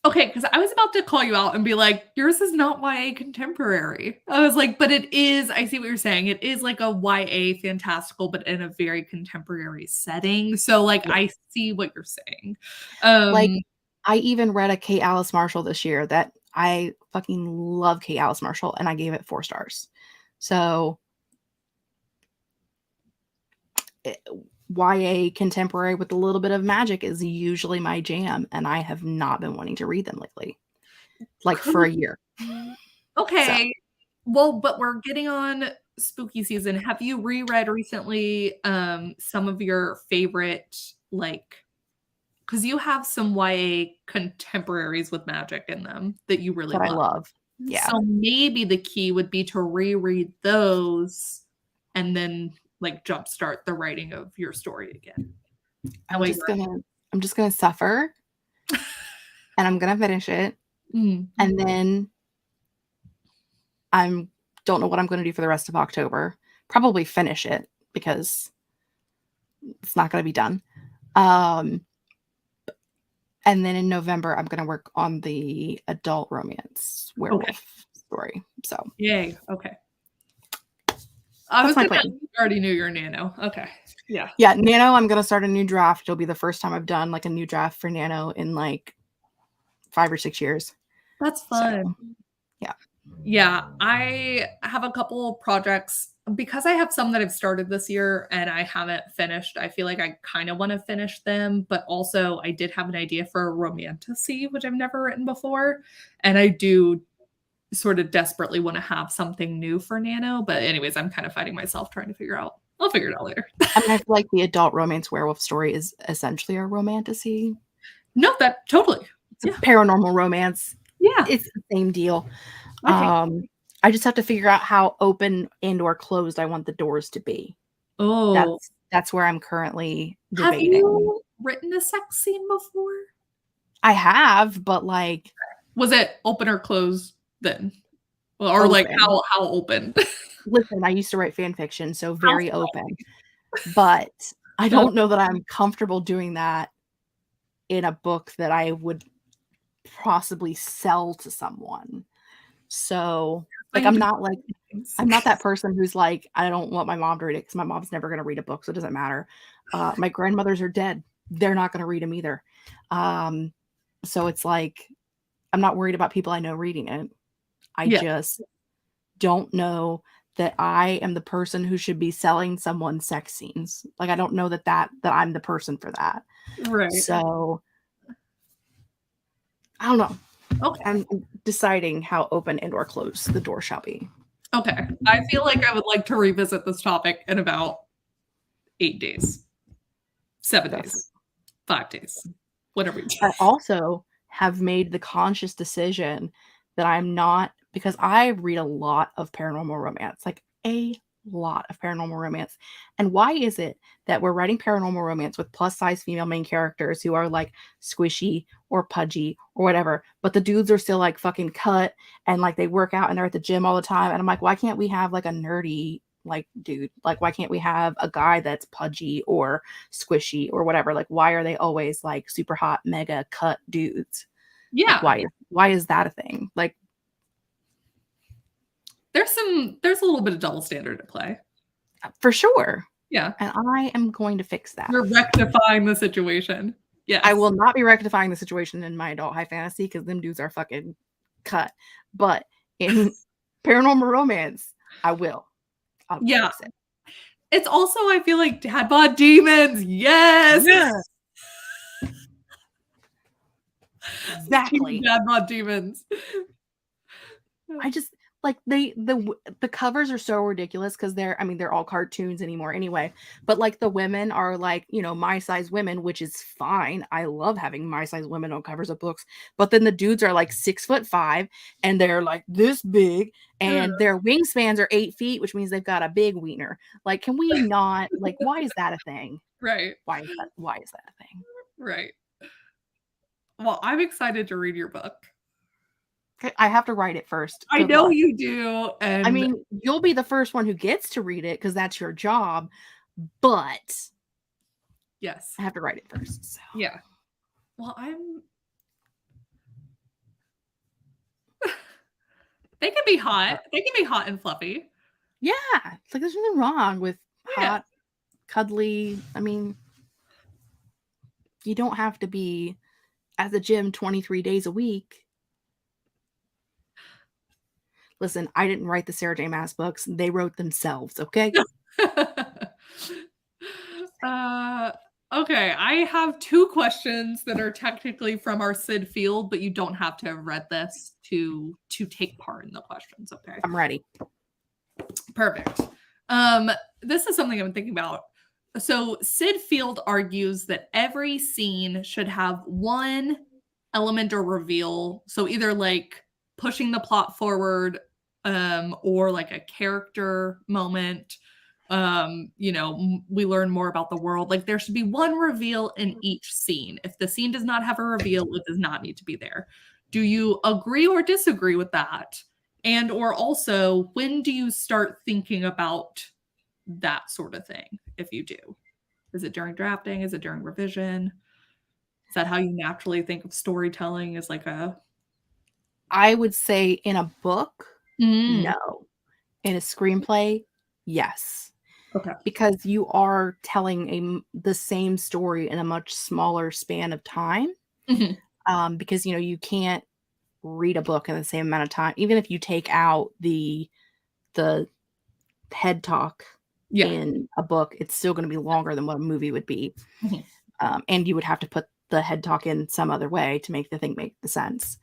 Okay, because I was about to call you out and be like, yours is not YA contemporary. I was like, but it is, I see what you're saying. It is like a YA fantastical, but in a very contemporary setting. So like, yeah. I see what you're saying. Like, I even read a Kate Alice Marshall this year that I fucking love Kate Alice Marshall, and I gave it 4 stars. So YA contemporary with a little bit of magic is usually my jam, and I have not been wanting to read them lately, like for a year. Okay. So. Well, but we're getting on spooky season. Have you reread recently some of your favorite, like, because you have some YA contemporaries with magic in them that you really love. I love. Yeah. So maybe the key would be to reread those and then like jumpstart the writing of your story again. I'm just gonna suffer and I'm gonna finish it. And then don't know what I'm gonna do for the rest of October. Probably finish it because it's not gonna be done. And then in November I'm gonna work on the adult romance werewolf story. So yay. Okay. I was already knew your Nano. Okay. Yeah. Yeah. Nano, I'm going to start a new draft. It'll be the first time I've done like a new draft for Nano in like 5 or 6 years. That's fun. So, yeah. Yeah. I have a couple projects because I have some that I've started this year and I haven't finished. I feel like I kind of want to finish them, but also I did have an idea for a Romantasy, which I've never written before. And I do sort of desperately want to have something new for Nano, but anyways, I'm kind of fighting myself trying to figure out. I'll figure it out later. I mean, I feel like the adult romance werewolf story is essentially a Romantasy. No, that totally. It's a paranormal romance. Yeah, it's the same deal. Okay. I just have to figure out how open and or closed I want the doors to be. Oh, that's where I'm currently debating. Have you written a sex scene before? I have, but like, was it open or closed? Then, or open. Like how open? Listen, I used to write fan fiction, so very open. But I don't know that I'm comfortable doing that in a book that I would possibly sell to someone. So like, I I'm do not like, things. I'm not that person who's like, I don't want my mom to read it because my mom's never going to read a book, so it doesn't matter. My grandmothers are dead. They're not going to read them either. So it's like, I'm not worried about people I know reading it. I Yeah. just don't know that I am the person who should be selling someone sex scenes. Like, I don't know that I'm the person for that. Right. So I don't know. Okay. I'm deciding how open and or closed the door shall be. Okay. I feel like I would like to revisit this topic in about 8 days, 7 days, 5 days, whatever. I also have made the conscious decision that I'm not, because I read a lot of paranormal romance, like a lot of paranormal romance. And why is it that we're writing paranormal romance with plus size female main characters who are like squishy or pudgy or whatever, but the dudes are still like fucking cut and like they work out and they're at the gym all the time? And I'm like, why can't we have like a nerdy like dude? Like, why can't we have a guy that's pudgy or squishy or whatever? Like, why are they always like super hot, mega cut dudes? Yeah. Like, why is that a thing? Like, there's a little bit of double standard at play. for sure. Yeah. And I am going to fix that. You're rectifying the situation. Yes. I will not be rectifying the situation in my adult high fantasy because them dudes are fucking cut. But in paranormal romance, I will. I'll Yeah. fix it. It's also, I feel like, dad bod demons. Yes. Yeah. Exactly. Dad bod demons. I just like the covers are so ridiculous because they're all cartoons anymore anyway. But like the women are like, you know, my size women, which is fine. I love having my size women on covers of books. But then the dudes are like 6'5" and they're like this big and their wingspans are 8 feet, which means they've got a big wiener. Like, can we not, like, why is that a thing? Right. Why is that a thing? Right. Well, I'm excited to read your book. I have to write it first. I know you do. And I mean, you'll be the first one who gets to read it because that's your job. But yes, I have to write it first. So. Yeah. Well, they can be hot. They can be hot and fluffy. Yeah. It's like there's nothing wrong with hot, cuddly. I mean, you don't have to be at the gym 23 days a week. Listen, I didn't write the Sarah J. Maas books. They wrote themselves, okay? Okay, I have 2 questions that are technically from our Sid field, but you don't have to have read this to take part in the questions, okay? I'm ready. Perfect. This is something I'm thinking about. So Sid Field argues that every scene should have one element or reveal. So either like pushing the plot forward, or like a character moment. You know, we learn more about the world. Like there should be one reveal in each scene. If the scene does not have a reveal, it does not need to be there. Do you agree or disagree with that? And or also, when do you start thinking about that sort of thing, if you do? Is it during drafting? Is it during revision? Is that how you naturally think of storytelling as like a... I would say in a book, no. In a screenplay, yes. Okay. Because you are telling the same story in a much smaller span of time. Because, you know, you can't read a book in the same amount of time. Even if you take out the head talk in a book, it's still going to be longer than what a movie would be. And you would have to put the head talk in some other way to make the thing make the sense.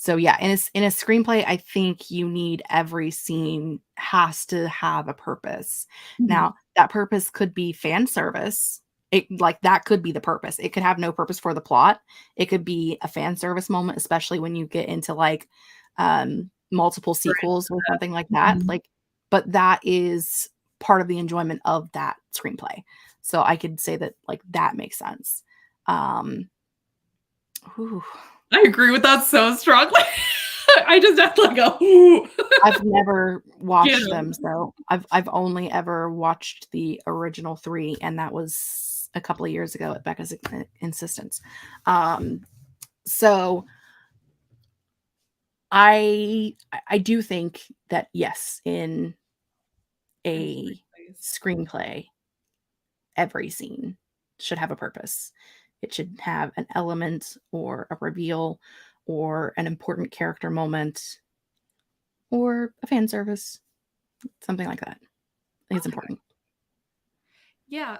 So yeah, in a screenplay, I think you need every scene has to have a purpose. Now, that purpose could be fan service. That could be the purpose. It could have no purpose for the plot. It could be a fan service moment, especially when you get into like multiple sequels or something like that. But that is part of the enjoyment of that screenplay. So I could say that like that makes sense. I agree with that so strongly. I just have to like go, ooh. I've never watched them, so I've only ever watched the original 3, and that was a couple of years ago at Becca's insistence. So I do think that yes, in a screenplay, every scene should have a purpose. It should have an element or a reveal or an important character moment or a fan service, something like that. I think it's important. Yeah,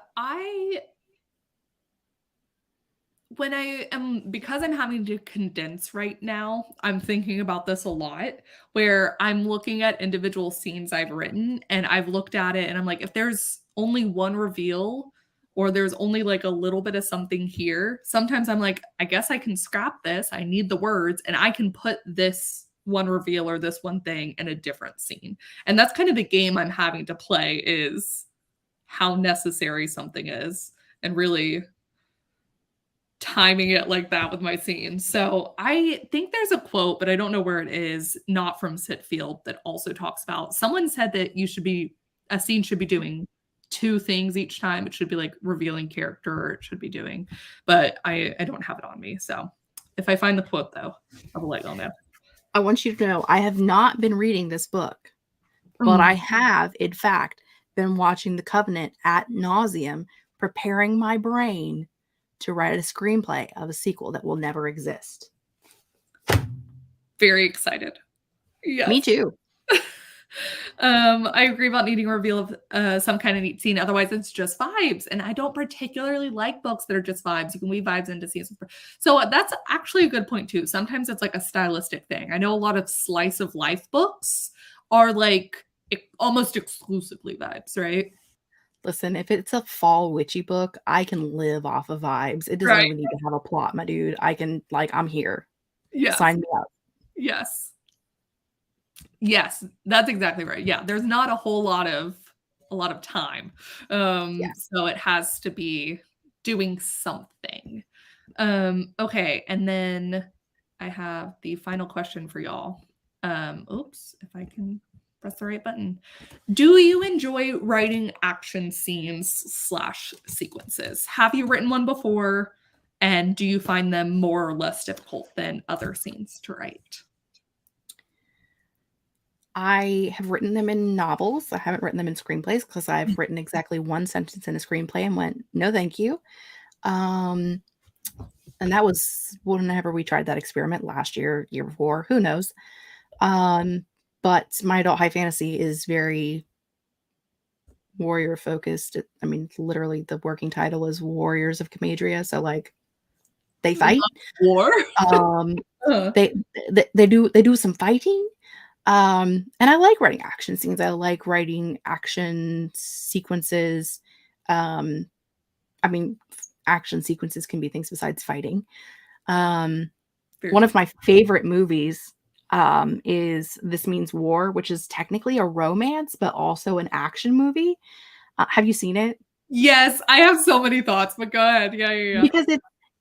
because I'm having to condense right now, I'm thinking about this a lot, where I'm looking at individual scenes I've written and I've looked at it and I'm like, if there's only one reveal or there's only like a little bit of something here, sometimes I'm like, I guess I can scrap this. I need the words and I can put this one reveal or this one thing in a different scene. And that's kind of the game I'm having to play, is how necessary something is and really timing it like that with my scenes. So I think there's a quote, but I don't know where it is, not from Sitfield, that also talks about, someone said that a scene should be doing two things each time. It should be like revealing character, or it should be doing, but I don't have it on me. So if I find the quote though, I will let you know. I want you to know I have not been reading this book, but I have, in fact, been watching The Covenant ad nauseum, preparing my brain to write a screenplay of a sequel that will never exist. Very excited. Yes. Me too. I agree about needing a reveal of some kind of neat scene. Otherwise, it's just vibes. And I don't particularly like books that are just vibes. You can weave vibes into scenes. So that's actually a good point too. Sometimes it's like a stylistic thing. I know a lot of slice of life books are like almost exclusively vibes, right? Listen, if it's a fall witchy book, I can live off of vibes. It doesn't even need to have a plot, my dude. I can, like, I'm here. Yeah. Sign me up. Yes. Yes, that's exactly right. Yeah, there's not a whole lot of time. So it has to be doing something. Okay, and then I have the final question for y'all. Oops, if I can press the right button. Do you enjoy writing action scenes / sequences? Have you written one before? And do you find them more or less difficult than other scenes to write? I have written them in novels. I haven't written them in screenplays because I've written exactly one sentence in a screenplay and went, no, thank you. And that was whenever we tried that experiment last year before, who knows. But my adult high fantasy is very warrior focused. I mean, literally the working title is Warriors of Comadria. So like they fight. War. They do some fighting. And I like writing action scenes. I like writing action sequences. I mean, action sequences can be things besides fighting. One of my favorite movies is This Means War, which is technically a romance, but also an action movie. Have you seen it? Yes, I have so many thoughts, but go ahead. Yeah. Because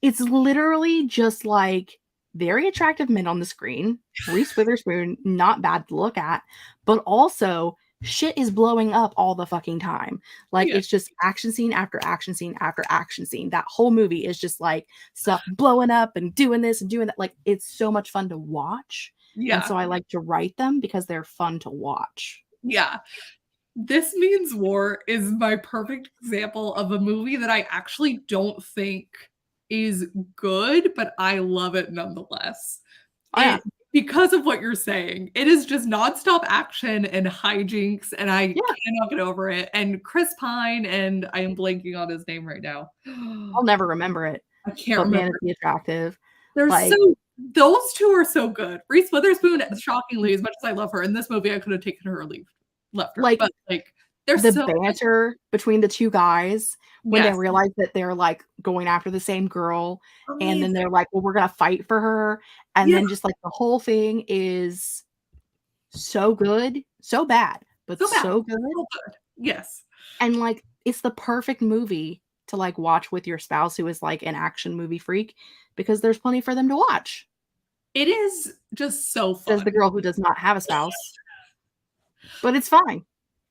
it's literally just like very attractive men on the screen. Reese Witherspoon, not bad to look at, but also shit is blowing up all the fucking time. Like it's just action scene after action scene after action scene. That whole movie is just like stuff blowing up and doing this and doing that. Like it's so much fun to watch. Yeah. And so I like to write them because they're fun to watch. Yeah. This Means War is my perfect example of a movie that I actually don't think is good, but I love it nonetheless. Because of what you're saying. It is just nonstop action and hijinks, and I cannot get over it. And Chris Pine, and I am blanking on his name right now. I'll never remember it. I can't remember. Man, it's attractive. They're like, those two are so good. Reese Witherspoon, shockingly, as much as I love her, in this movie I could have taken her or left her. But like there's the banter between the two guys when they realize that they're like going after the same girl. Amazing. And then they're like, well, we're gonna fight for her. And then just like the whole thing is so good, so bad, but so good. So good. Yes. And like it's the perfect movie to like watch with your spouse who is like an action movie freak, because there's plenty for them to watch. It is just so fun. There's the girl who does not have a spouse. But it's fine.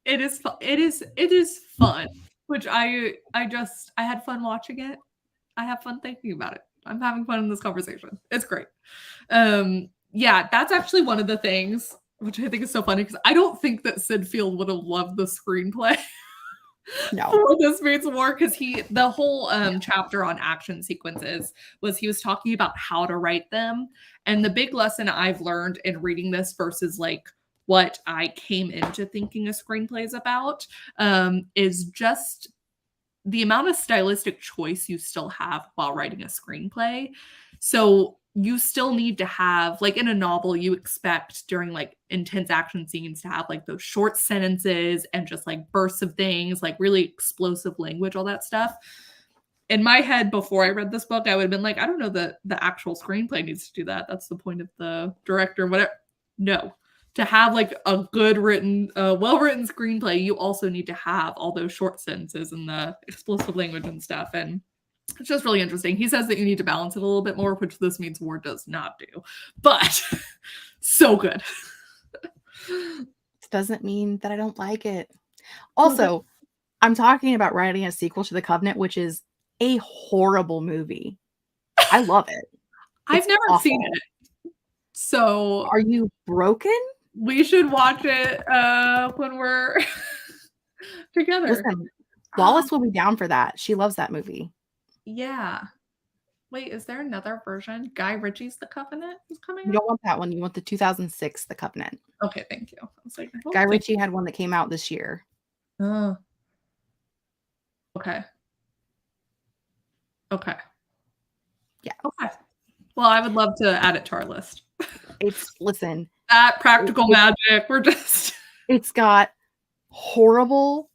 It is fun. It is fun, which I had fun watching it. I have fun thinking about it. I'm having fun in this conversation. It's great. Yeah, that's actually one of the things which I think is so funny because I don't think that Sid Field would have loved the screenplay. No. For This Means War, because the whole chapter on action sequences he was talking about how to write them. And the big lesson I've learned in reading this versus like what I came into thinking a screenplay is about is just the amount of stylistic choice you still have while writing a screenplay. So you still need to have, like in a novel, you expect during like intense action scenes to have like those short sentences and just like bursts of things, like really explosive language, all that stuff. In my head, before I read this book, I would have been like, I don't know that the actual screenplay needs to do that. That's the point of the director, whatever. No. To have like a good written, well-written screenplay, you also need to have all those short sentences and the explosive language and stuff. And it's just really interesting. He says that you need to balance it a little bit more, which This Means War does not do. But so good. This doesn't mean that I don't like it. Also, I'm talking about writing a sequel to The Covenant, which is a horrible movie. I love it. I've never seen it. So are you broken? We should watch it when we're together. Listen, Wallace will be down for that. She loves that movie. Yeah. Wait, is there another version? Guy Ritchie's The Covenant is coming out? You don't want that one. You want the 2006 The Covenant. Okay, thank you. I was like, Guy Ritchie had one that came out this year. Oh. Okay. Okay. Yeah. Okay. Well, I would love to add it to our list. Listen. That practical magic. We're just. It's got horrible,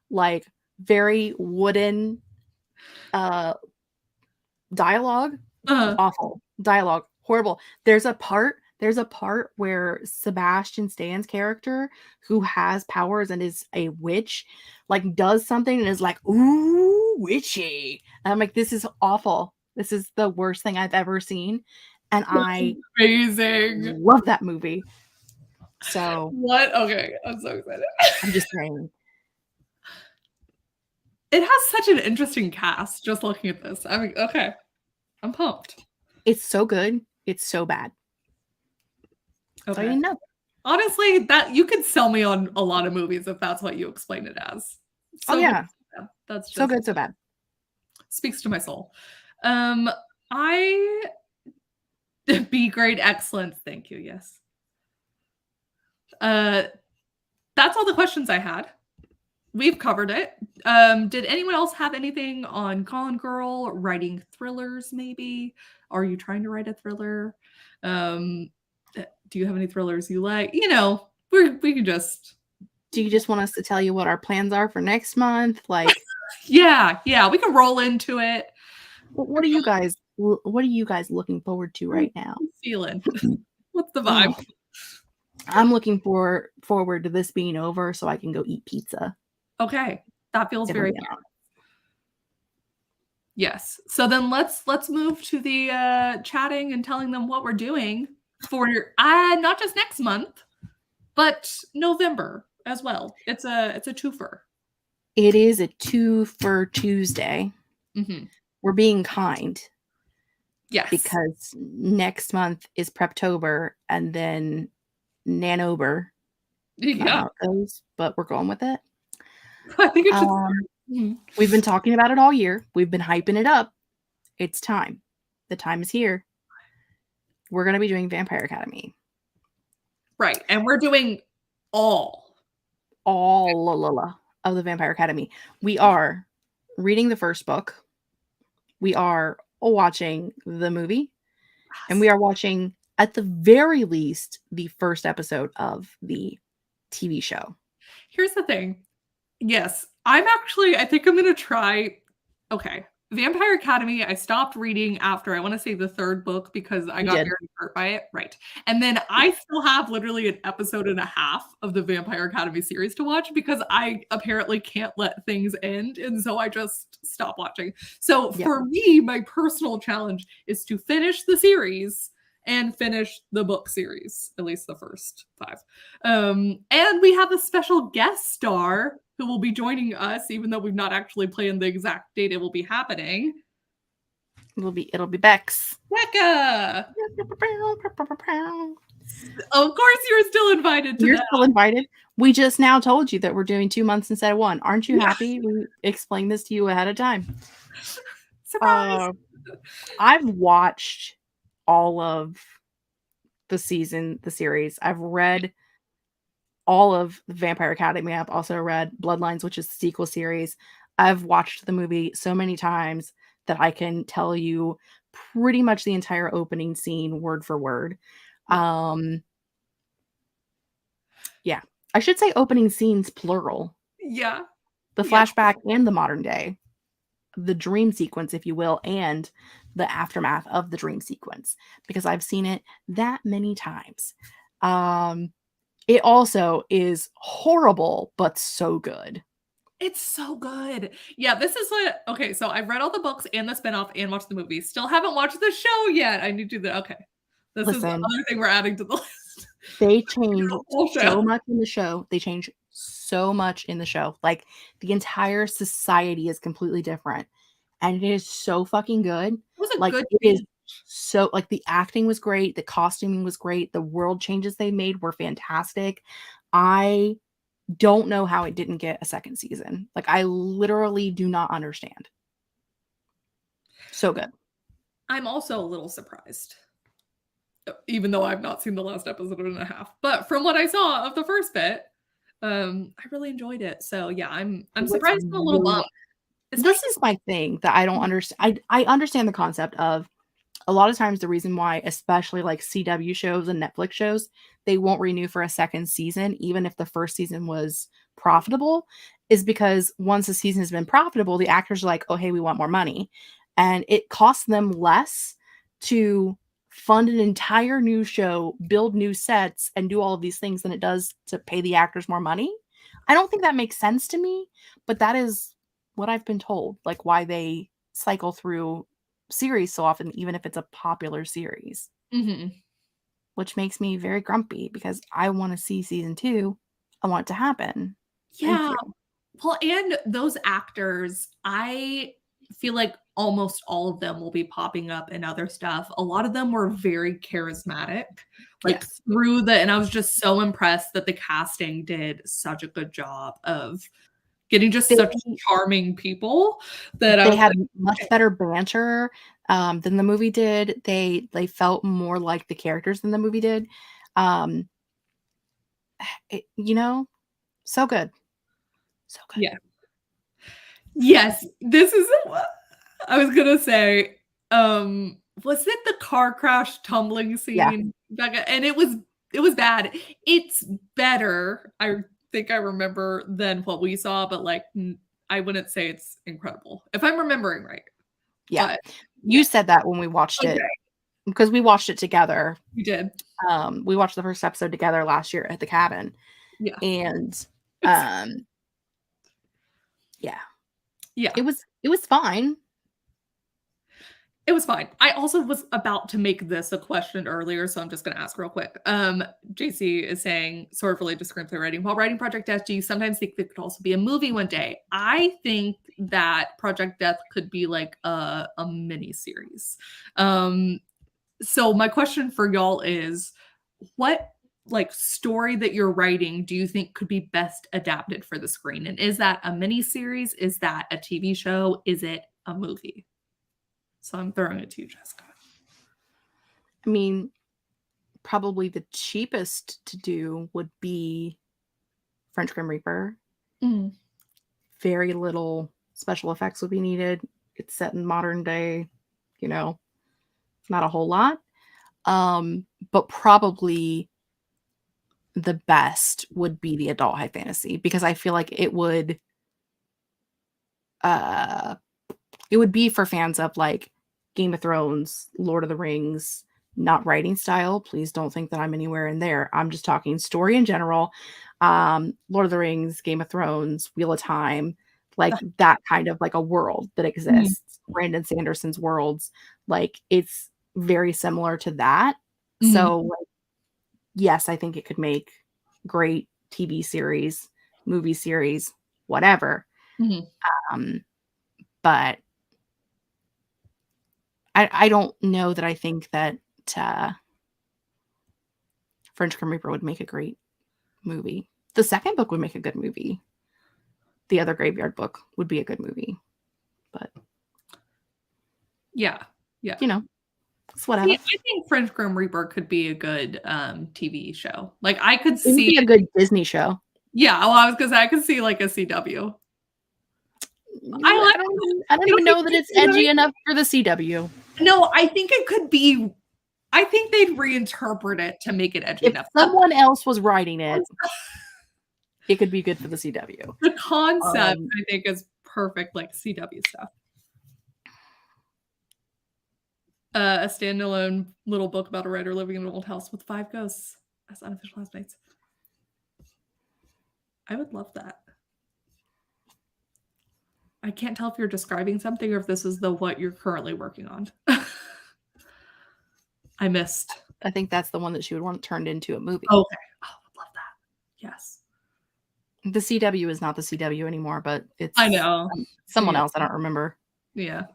like very wooden dialogue. Awful dialogue. Horrible. There's a part where Sebastian Stan's character, who has powers and is a witch, like does something and is like, ooh, witchy. And I'm like, this is awful. This is the worst thing I've ever seen. And I love that movie. So what? Okay, I'm so excited. I'm just saying. It has such an interesting cast, just looking at this. I mean, okay. I'm pumped. It's so good. It's so bad. Okay. So you know. Honestly, that you could sell me on a lot of movies if that's what you explain it as. So yeah. That's just so good, so bad. Speaks to my soul. I be great, excellent. Thank you. Yes. That's all the questions I had. We've covered it. Did anyone else have anything on Gone Girl, writing thrillers maybe? Are you trying to write a thriller? Do you have any thrillers you like? You know, we can just. Do you just want us to tell you what our plans are for next month? Like, yeah, we can roll into it. What are you guys looking forward to right now? Feeling. What's the vibe? Oh, I'm looking forward to this being over so I can go eat pizza. Okay, that feels very good. Yes. So then let's move to the chatting and telling them what we're doing for not just next month, but November as well. It's a twofer. It is a twofer Tuesday. Mm-hmm. We're being kind. Yes. Because next month is Preptober and then Nanober. Yeah. But we're going with it. I think it's just we've been talking about it all year. We've been hyping it up. It's time. The time is here. We're going to be doing Vampire Academy. Right. And we're doing all of the Vampire Academy. We are reading the first book. We are watching the movie. Yes. And we are watching, at the very least, the first episode of the TV show. Here's the thing. Yes, I think I'm going to try. Okay. Vampire Academy, I stopped reading after, I want to say, the third book because I got very hurt by it. Right. And then I still have literally an episode and a half of the Vampire Academy series to watch because I apparently can't let things end. And so I just stopped watching. So for me, my personal challenge is to finish the series and finish the book series, at least the first 5. And we have a special guest star who will be joining us, even though we've not actually planned the exact date it will be happening. It'll be Bex. Becca! Of course, you're still invited to You're that. still invited. We just now told you that we're doing 2 months instead of 1. Aren't you happy? We explained this to you ahead of time. Surprise! I've watched all of the series. I've read all of the Vampire Academy. I've also read Bloodlines, which is the sequel series. I've watched the movie so many times that I can tell you pretty much the entire opening scene word for word. Yeah. I should say opening scenes plural. Yeah. The flashback and the modern day. The dream sequence, if you will, and the aftermath of the dream sequence, because I've seen it that many times. It also is horrible, but so good. It's so good. Yeah, this is what. Okay, so I've read all the books and the spinoff and watched the movie. Still haven't watched the show yet. I need to do that. Okay. This is another thing we're adding to the list. They change so much in the show. They change so much in the show. Like, the entire society is completely different. And it is so fucking good. It was a like good it is so like the acting was great, the costuming was great, the world changes they made were fantastic. I don't know how it didn't get a second season. Like, I literally do not understand. So good. I'm also a little surprised, even though I've not seen the last episode and a half. But from what I saw of the first bit, I really enjoyed it. So yeah, I'm surprised and a little bummed. This is my thing that I don't understand. I understand the concept of a lot of times the reason why, especially like CW shows and Netflix shows, they won't renew for a second season, even if the first season was profitable, is because once a season has been profitable, the actors are like, oh, hey, we want more money. And it costs them less to fund an entire new show, build new sets, and do all of these things than it does to pay the actors more money. I don't think that makes sense to me, but that is what I've been told, like why they cycle through series so often, even if it's a popular series. Which makes me very grumpy because I want to see season 2. I want it to happen. Yeah. Well, and those actors, I feel like almost all of them will be popping up in other stuff. A lot of them were very charismatic, like through the, and I was just so impressed that the casting did such a good job of getting just such charming people that they had much better banter than the movie did. They felt more like the characters than the movie did. So good. So good. Yeah. Yes, this is what I was gonna say. Was it the car crash tumbling scene? Yeah. And it was bad. It's better, I think I remember, than what we saw, but like I wouldn't say it's incredible if I'm remembering right. Yeah, but, you said that when we watched it, because we watched it together. We did. We watched the first episode together last year at the cabin. Yeah, and yeah, it was fine. It was fine. I also was about to make this a question earlier, so I'm just going to ask real quick. JC is saying, sort of related to screenplay writing, while writing Project Death, do you sometimes think it could also be a movie one day? I think that Project Death could be like a mini series. So my question for y'all is, what like story that you're writing do you think could be best adapted for the screen? And is that a mini series? Is that a TV show? Is it a movie? So I'm throwing it to you, Jessica. I mean, probably the cheapest to do would be French Grim Reaper. Very little special effects would be needed. It's set in modern day, not a whole lot. But probably the best would be the adult high fantasy, because I feel like it would be for fans of like Game of Thrones, Lord of the Rings, not writing style. Please don't think that I'm anywhere in there. I'm just talking story in general. Lord of the Rings, Game of Thrones, Wheel of Time, like that kind of like a world that exists. Brandon Sanderson's worlds, like it's very similar to that. So, like, yes, I think it could make great TV series, movie series, whatever. But I don't know that I think that French Grim Reaper would make a great movie. The second book would make a good movie. The other Graveyard book would be a good movie. But yeah, it's whatever. See, I think French Grim Reaper could be a good TV show. Like I could It would see be a good Disney show. Yeah, well, I was gonna say I could see like a CW. I don't even know that it's edgy enough for the CW. No, I think it could be. I think they'd reinterpret it to make it edgy enough. If someone else was writing it, it could be good for the CW. The concept, I think, is perfect, like CW stuff. A standalone little book about a writer living in an old house with 5 ghosts as unofficial housemates. I would love that. I can't tell if you're describing something or if this is what you're currently working on. I missed. I think that's the one that she would want turned into a movie. Okay. Oh, I would love that. Yes. The CW is not the CW anymore, but it's I know. Someone else. I don't remember. Yeah.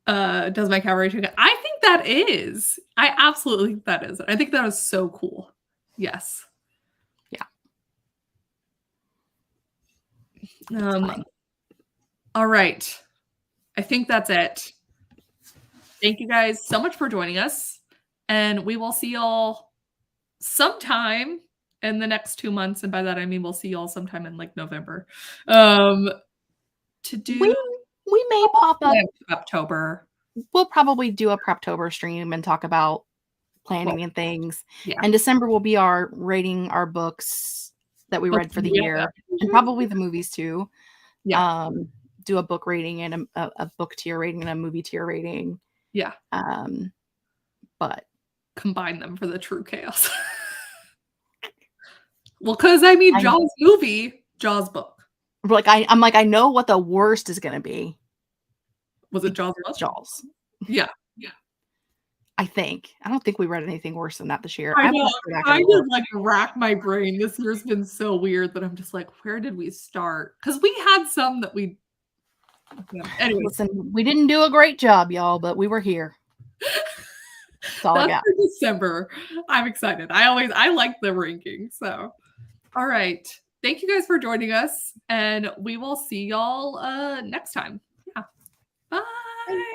Does my cabaret chicken? I think that is. I absolutely think that is. I think that is so cool. Yes. Yeah. All right. I think that's it. Thank you guys so much for joining us. And we will see y'all sometime in the next 2 months. And by that, I mean, we'll see y'all sometime in like November. To do. We may pop up October. We'll probably do a Preptober stream and talk about planning and things. Yeah. And December will be our rating our books that we read for the year, and probably the movies too. Yeah. Do a book rating and a book tier rating and a movie tier rating. Yeah. But combine them for the true chaos. Well, because I mean, Jaws movie, Jaws book. Like I'm like, I know what the worst is gonna be. Was it Jaws? Jaws. Yeah. I think. I don't think we read anything worse than that this year. I know. I just like rack my brain. This year's been so weird that I'm just like, where did we start? Because we had some that we. Anyway, listen, we didn't do a great job, y'all, but we were here. That's all I got. For December. I'm excited. I like the ranking. So, all right. Thank you guys for joining us, and we will see y'all next time. Yeah. Bye.